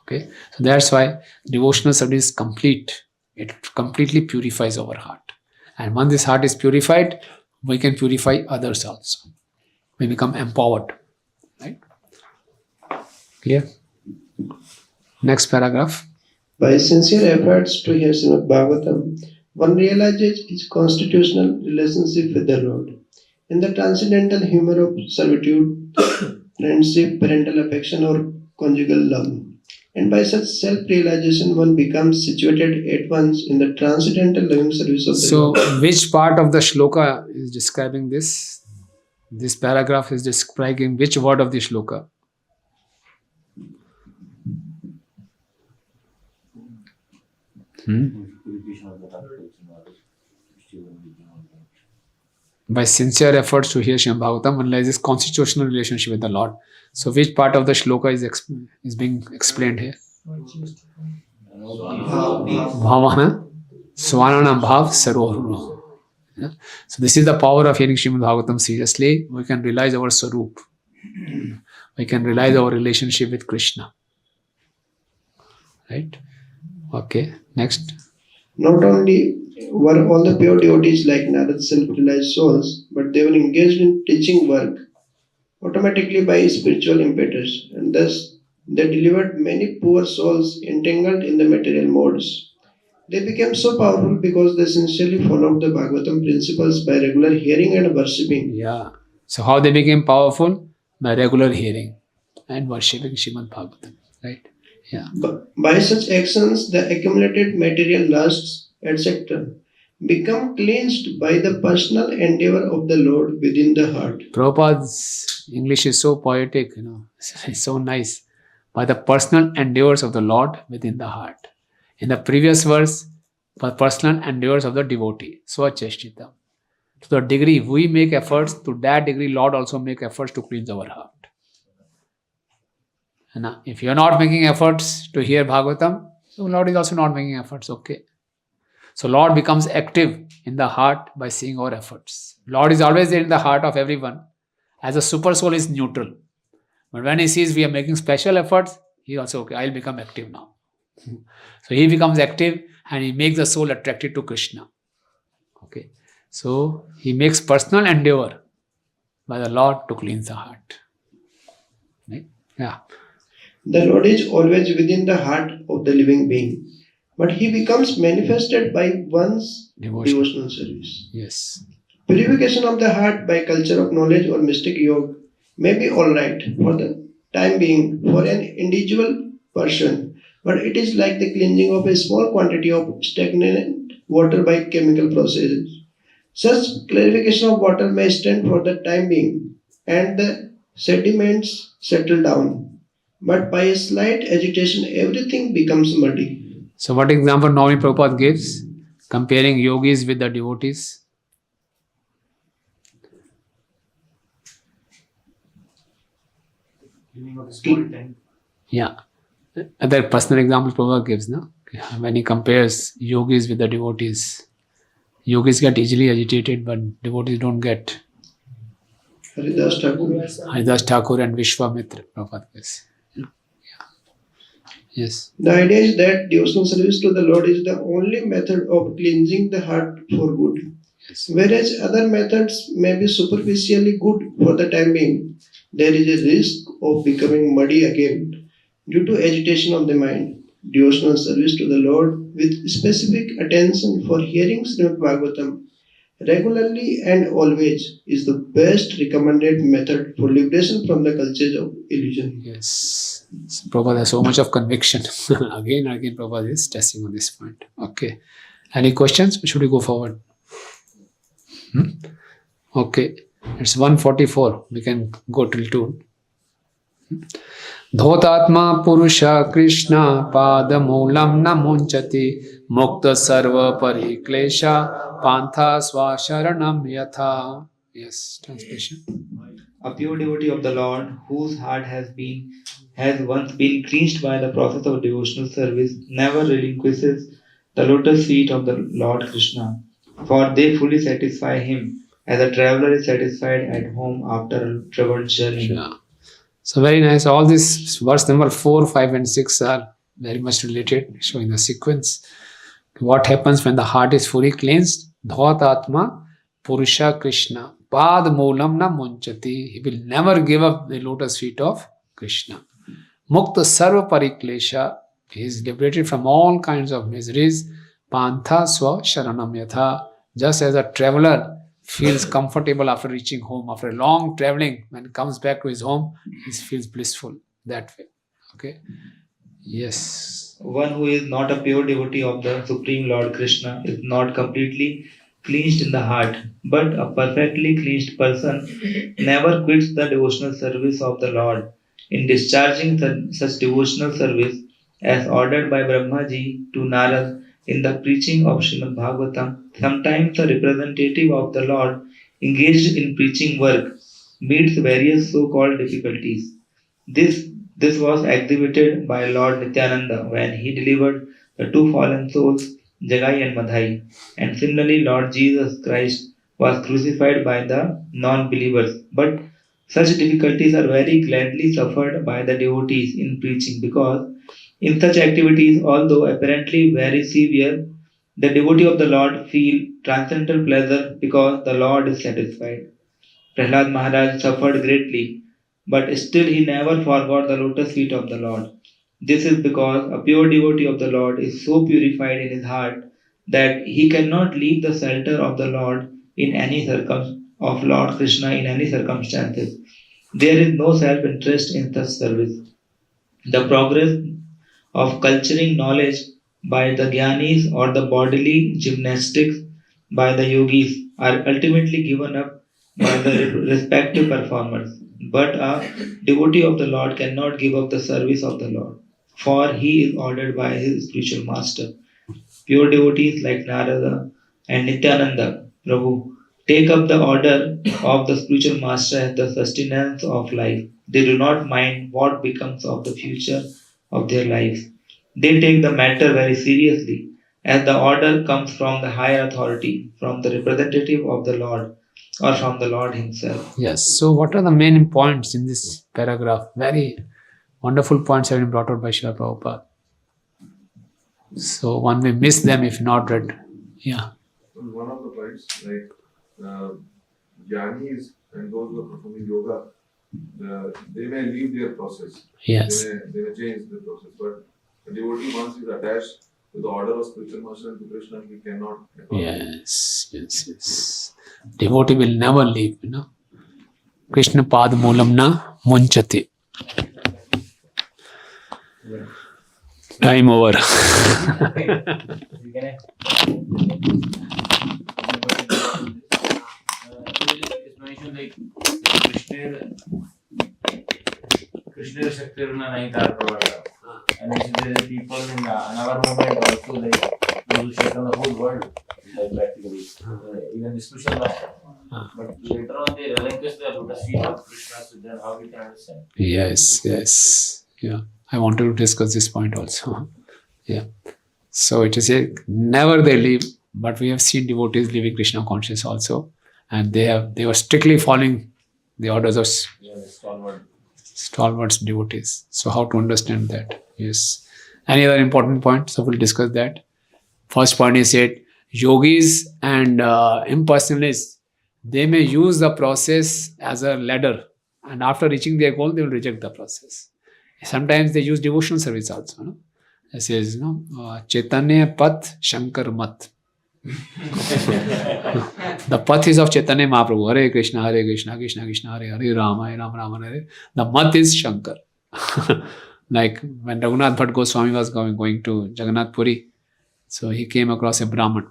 Okay, so that's why devotional service is complete. It completely purifies our heart. And when this heart is purified, we can purify others also. We become empowered. Right? Clear? Next paragraph. By sincere efforts to hear Srimad Bhagavatam, one realizes his constitutional relationship with the Lord. In the transcendental humor of servitude, friendship, parental affection, or conjugal love. And by such self-realization, one becomes situated at once in the transcendental loving service of the Lord. So, which part of the shloka is describing this? This paragraph is describing which word of the shloka? By sincere efforts to hear Srimad Bhagavatam, one realizes constitutional relationship with the Lord. So, which part of the shloka is being explained here? Bhavana Swanana Bhav Sarohruno. So, this is the power of hearing Srimad Bhagavatam seriously. We can realize our Sarup. We can realize our relationship with Krishna. Right? Okay, next. Not only were all the pure devotees like Narad self-realized souls, but they were engaged in teaching work automatically by spiritual impetus, and thus they delivered many poor souls entangled in the material modes. They became so powerful because they sincerely followed the Bhagavatam principles by regular hearing and worshipping. Yeah. So how they became powerful? By regular hearing and worshipping Srimad Bhagavatam. Right? Yeah. By such actions, the accumulated material lusts, etc., become cleansed by the personal endeavor of the Lord within the heart. Prabhupada's English is so poetic, it's so nice. By the personal endeavors of the Lord within the heart. In the previous verse, for personal endeavors of the devotee, swacheshtitam. To the degree we make efforts, to that degree Lord also make efforts to cleanse our heart. And if you are not making efforts to hear Bhagavatam, so Lord is also not making efforts, okay. So Lord becomes active in the heart by seeing our efforts. Lord is always there in the heart of everyone. As a super soul is neutral. But when he sees we are making special efforts, he also, okay, I'll become active now. So he becomes active and he makes the soul attracted to Krishna. Okay. So he makes personal endeavor by the Lord to cleanse the heart. Right? Yeah. The Lord is always within the heart of the living being, but he becomes manifested by one's devotional service. Yes. Purification of the heart by culture of knowledge or mystic yoga may be alright for the time being for an individual person, but it is like the cleansing of a small quantity of stagnant water by chemical processes. Such clarification of water may stand for the time being and the sediments settle down, but by a slight agitation everything becomes muddy. So what example Navani Prabhupada gives? Comparing yogis with the devotees. Yeah. Other personal example Prabhupada gives, no? When he compares yogis with the devotees. Yogis get easily agitated, but devotees don't get. Haridas Thakur. Haridas Thakur and Vishwamitra Prabhupada gives. Yeah. Yes. The idea is that devotional service to the Lord is the only method of cleansing the heart for good. Yes. Whereas other methods may be superficially good for the time being, there is a risk of becoming muddy again due to agitation of the mind. Devotional service to the Lord with specific attention for hearing Srimad Bhagavatam regularly and always is the best recommended method for liberation from the cultures of illusion. Yes. So Prabhupada has so much of conviction. Again and again Prabhupada is stressing on this point. Okay. Any questions? Should we go forward? Okay. It's 1:44. We can go till 2. Dhotatma Purusha Krishna Padamulam na munchati Mukta Sarva Pariklesha Pantha Swasharanam Yatha. Yes, translation. A pure devotee of the Lord, whose heart has once been cleansed by the process of devotional service, never relinquishes the lotus feet of the Lord Krishna, for they fully satisfy him, as a traveler is satisfied at home after a traveled journey. Yeah. So very nice. All this verse number 4, 5 and 6 are very much related, showing the sequence. What happens when the heart is fully cleansed? Dhat Atma Purusha Krishna Pad Moolam na munchati. He will never give up the lotus feet of Krishna. Mukta Sarva Pariklesha. He is liberated from all kinds of miseries. Pantha Swa Sharanam Yatha. Just as a traveler feels comfortable after reaching home, after a long traveling, when he comes back to his home, he feels blissful that way. Okay. Yes. One who is not a pure devotee of the Supreme Lord Krishna is not completely cleansed in the heart, but a perfectly cleansed person never quits the devotional service of the Lord. In discharging such devotional service as ordered by Brahmaji to Narad in the preaching of Srimad Bhagavatam, sometimes the representative of the Lord engaged in preaching work meets various so-called difficulties. This was exhibited by Lord Nityananda when he delivered the two fallen souls, Jagai and Madhai, and similarly Lord Jesus Christ was crucified by the non-believers. But such difficulties are very gladly suffered by the devotees in preaching, because in such activities, although apparently very severe, The devotee of the Lord feel transcendental pleasure because the Lord is satisfied. Prahlad Maharaj suffered greatly, but still he never forgot the lotus feet of the Lord. This is because a pure devotee of the Lord is so purified in his heart that he cannot leave the shelter of the Lord in any of Lord Krishna in any circumstances. There is no self-interest in such service. The progress of culturing knowledge by the Gyanis or the bodily gymnastics by the yogis are ultimately given up by the respective performers. But a devotee of the Lord cannot give up the service of the Lord, for he is ordered by his spiritual master. Pure devotees like Narada and Nityananda, Prabhu, take up the order of the spiritual master as the sustenance of life. They do not mind what becomes of the future of their lives. They take the matter very seriously, as the order comes from the higher authority, from the representative of the Lord, or from the Lord Himself. Yes. So, what are the main points in this paragraph? Very wonderful points have been brought out by Srila Prabhupada. So, one may miss them if not read. Yeah. One of the points, like Jnanis and those who are performing yoga, they may leave their process. Yes. They may change the process, but the devotee, once is attached to the order of spiritual master and to Krishna, he cannot. Yes. Devotee will never leave, Krishna pad moolam na munchati. Time over. It's mentioned like Krishna Shakti nahi tar pravada. And there is people in another movement also like who shake on the whole world, like practically even the spiritual master. But later on they relinquish the lotus feet of Krishna. So then how we can understand? Yes. Yeah. I wanted to discuss this point also. Yeah. So it is never they leave, but we have seen devotees living Krishna conscious also, and they were strictly following the orders of stalwart devotees. So how to understand that? Yes. Any other important point? So we'll discuss that. First point is said, yogis and impersonalists, they may use the process as a ladder, and after reaching their goal, they will reject the process. Sometimes they use devotional service also. It says, Chaitanya Path Shankar Mat. The path is of Chaitanya Mahaprabhu. Hare Krishna, Krishna Krishna, Hare Hare, Rama, Rama, Hare. The mat is Shankar. Like when Raghunath Bhatt Goswami was going to Jagannath Puri, so he came across a Brahman,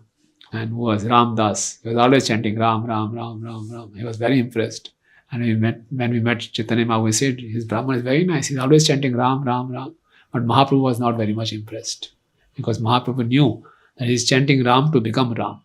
and who was Ram Das. He was always chanting Ram, Ram, Ram, Ram, Ram. He was very impressed. And when we met Chaitanya Mahaprabhu, we said, his Brahman is very nice. He's always chanting Ram, Ram, Ram. But Mahaprabhu was not very much impressed, because Mahaprabhu knew that he's chanting Ram to become Ram.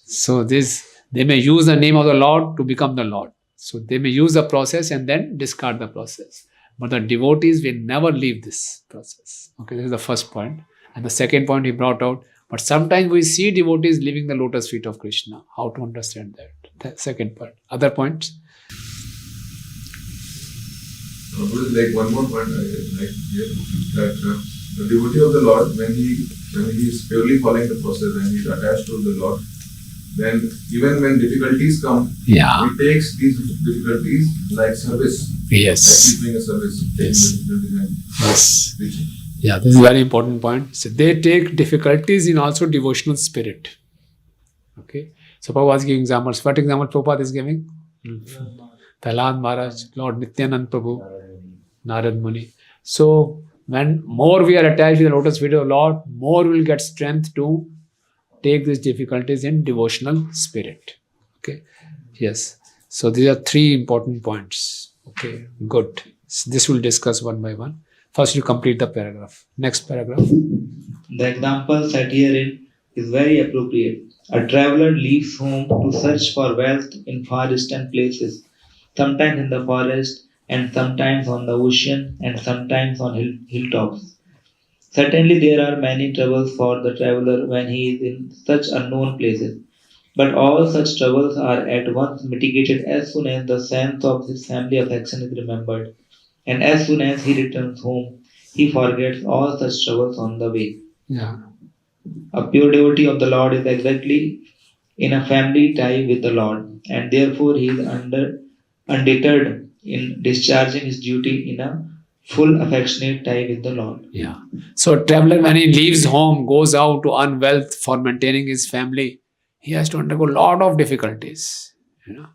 So they may use the name of the Lord to become the Lord. So they may use the process and then discard the process. But the devotees will never leave this process. Okay, this is the first point. And the second point he brought out, but sometimes we see devotees leaving the lotus feet of Krishna. How to understand that? The second point. Other points? Like one more point I like here, that the devotee of the Lord, when he is purely following the process and he is attached to the Lord, then even when difficulties come, he takes these difficulties like service. Yes. Like he's doing a service. Yes. Yeah, this is a very important point. So they take difficulties in also devotional spirit. Okay. So Prabhupada is giving examples. What example Prabhupada is giving? Prahlad Maharaj, Lord Nityanand Prabhu, Narad Muni. So when more we are attached to the lotus feet of the Lord, more we will get strength to take these difficulties in devotional spirit. Okay. Yes. So these are three important points. Okay. Good. So this we'll discuss one by one. First, you complete the paragraph. Next paragraph. The example set herein is very appropriate. A traveler leaves home to search for wealth in far distant places, sometimes in the forest, and sometimes on the ocean, and sometimes on hilltops. Certainly, there are many troubles for the traveler when he is in such unknown places. But all such troubles are at once mitigated as soon as the sense of his family affection is remembered. And as soon as he returns home, he forgets all such troubles on the way. Yeah. A pure devotee of the Lord is exactly in a family tie with the Lord, and therefore he is undeterred in discharging his duty in a full affectionate tie with the Lord. Yeah. So traveler, when he leaves home, goes out to earn wealth for maintaining his family, he has to undergo a lot of difficulties. You know,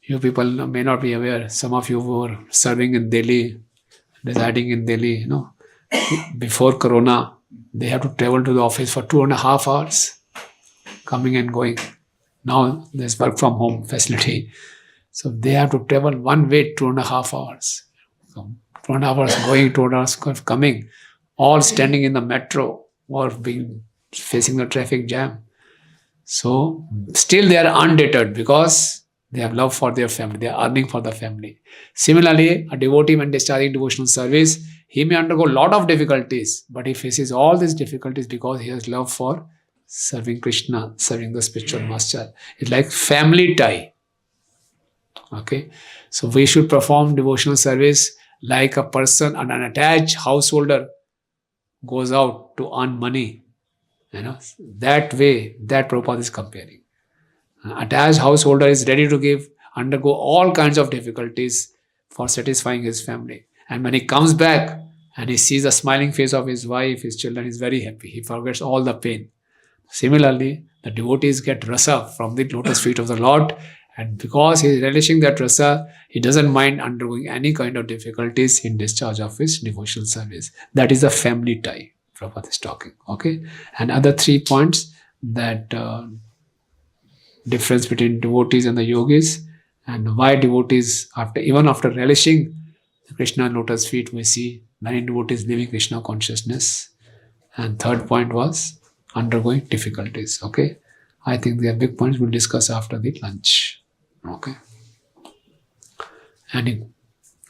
you people may not be aware. Some of you who were serving in Delhi, residing in Delhi, before Corona, they have to travel to the office for 2.5 hours, coming and going. Now there's work from home facility. So they have to travel one way 2.5 hours. So 2.5 hours going, 2.5 hours coming, all standing in the metro or being facing the traffic jam. So still they are undeterred because they have love for their family. They are earning for the family. Similarly, a devotee when discharging devotional service, he may undergo a lot of difficulties, but he faces all these difficulties because he has love for serving Krishna, serving the spiritual master. It's like family tie. Okay, so we should perform devotional service like a person, an attached householder goes out to earn money. That way, that Prabhupada is comparing. An attached householder is ready to undergo all kinds of difficulties for satisfying his family. And when he comes back and he sees the smiling face of his wife, his children, he's very happy. He forgets all the pain. Similarly, the devotees get rasa from the lotus feet of the Lord, and because he is relishing that rasa, he doesn't mind undergoing any kind of difficulties in discharge of his devotional service. That is the family tie Prabhupada is talking. Okay, and other 3 points, that difference between devotees and the yogis, and why devotees, even after relishing the Krishna lotus feet, we see many devotees living Krishna consciousness. And third point was undergoing difficulties. Okay, I think they are big points we'll discuss after the lunch. Okay, any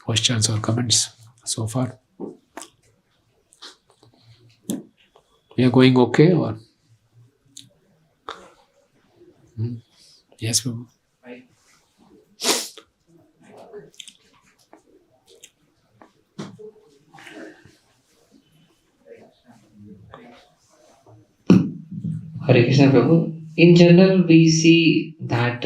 questions or comments so far? We are going okay or? Yes, Prabhu. Hare Krishna Prabhu. In general, we see that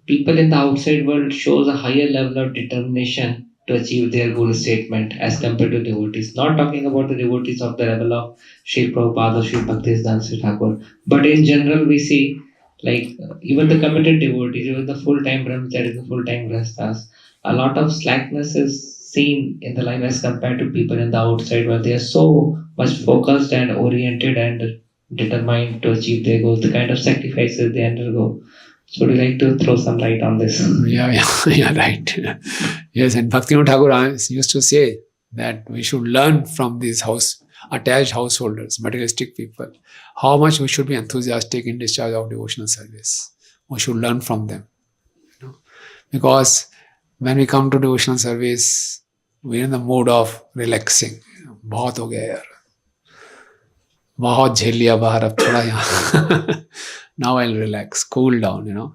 people in the outside world shows a higher level of determination to achieve their goal statement as compared to devotees. Not talking about the devotees of the level of Sri Prabhupada or Sri Bhaktivedanta Sri Thakur, but in general, we see even the committed devotees, even the full-time brahmacharis, the full-time grahasthas, a lot of slackness is seen in the life as compared to people in the outside where they are so much focused and oriented and determined to achieve their goals, the kind of sacrifices they undergo. So would you like to throw some light on this? Yeah, right. Yes, and Bhaktivinoda Thakur used to say that we should learn from these attached householders, materialistic people, how much we should be enthusiastic in discharge of devotional service. We should learn from them. Because when we come to devotional service, we're in the mood of relaxing. बहुत हो गया यार, बहुत झेल लिया बाहर, अब थोड़ा यहाँ. Now I'll relax, cool down,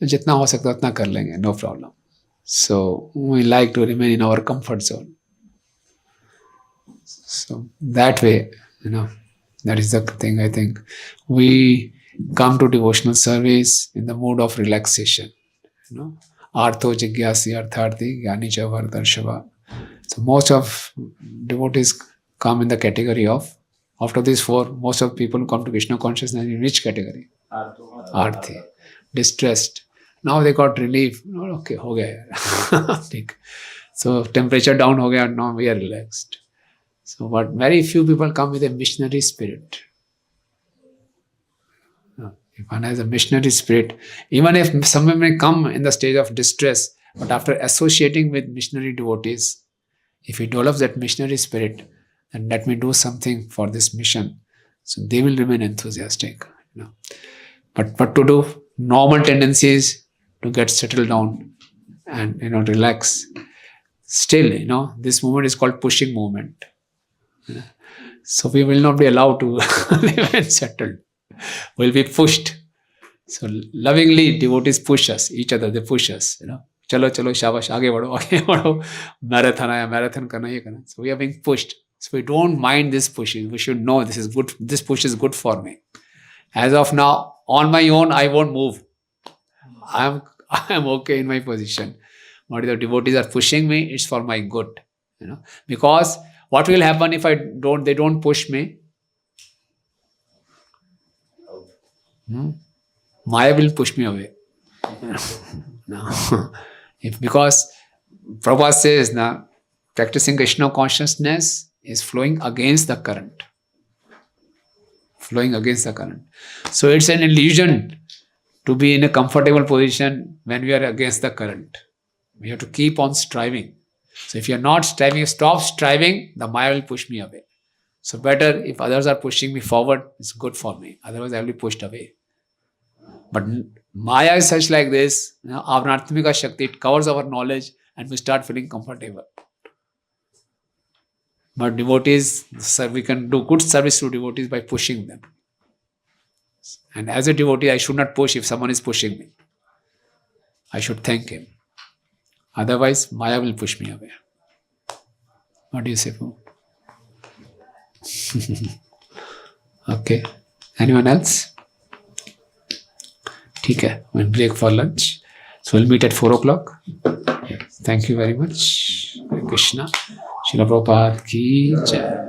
जितना हो सकता है उतना कर लेंगे, no problem. So we like to remain in our comfort zone. So that way, that is the thing. I think we come to devotional service in the mood of relaxation. Artho jigyasi artharthi gyani cha vardarshava. So most of devotees come in the category of, after these 4, most of people come to Krishna consciousness in which category? Arthi. Distressed. Now they got relief. Okay, ho gaya. So temperature down ho gaya, now we are relaxed. So but very few people come with a missionary spirit. If one has a missionary spirit, even if someone may come in the stage of distress, but after associating with missionary devotees, if he develops that missionary spirit, then let me do something for this mission. So they will remain enthusiastic. But what to do? Normal tendency is to get settled down and relax. Still, this movement is called pushing movement. So we will not be allowed to remain settled. We'll be pushed. So lovingly, devotees push us, each other, they push us. Chalo, chalo, shabash, aage badho, marathon aaya, marathon karna, ye karna. So we are being pushed. So we don't mind this pushing. We should know this is good. This push is good for me. As of now, on my own, I won't move. I'm okay in my position. But if the devotees are pushing me, it's for my good. Because what will happen if they don't push me? Maya will push me away. No. Because Prabhupada says, practicing Krishna consciousness is flowing against the current. Flowing against the current. So it's an illusion to be in a comfortable position when we are against the current. We have to keep on striving. So if you are not striving, stop striving, the Maya will push me away. So better if others are pushing me forward, it's good for me. Otherwise I will be pushed away. But Maya is such like this, our Atmika Shakti, it covers our knowledge and we start feeling comfortable. But devotees, we can do good service to devotees by pushing them. And as a devotee, I should not push if someone is pushing me. I should thank him. Otherwise, Maya will push me away. What do you say, Prabhu? Okay. Anyone else? Okay. We'll break for lunch. So we'll meet at 4 o'clock. Thank you very much. Hare Krishna. Srila Prabhupada ki jai.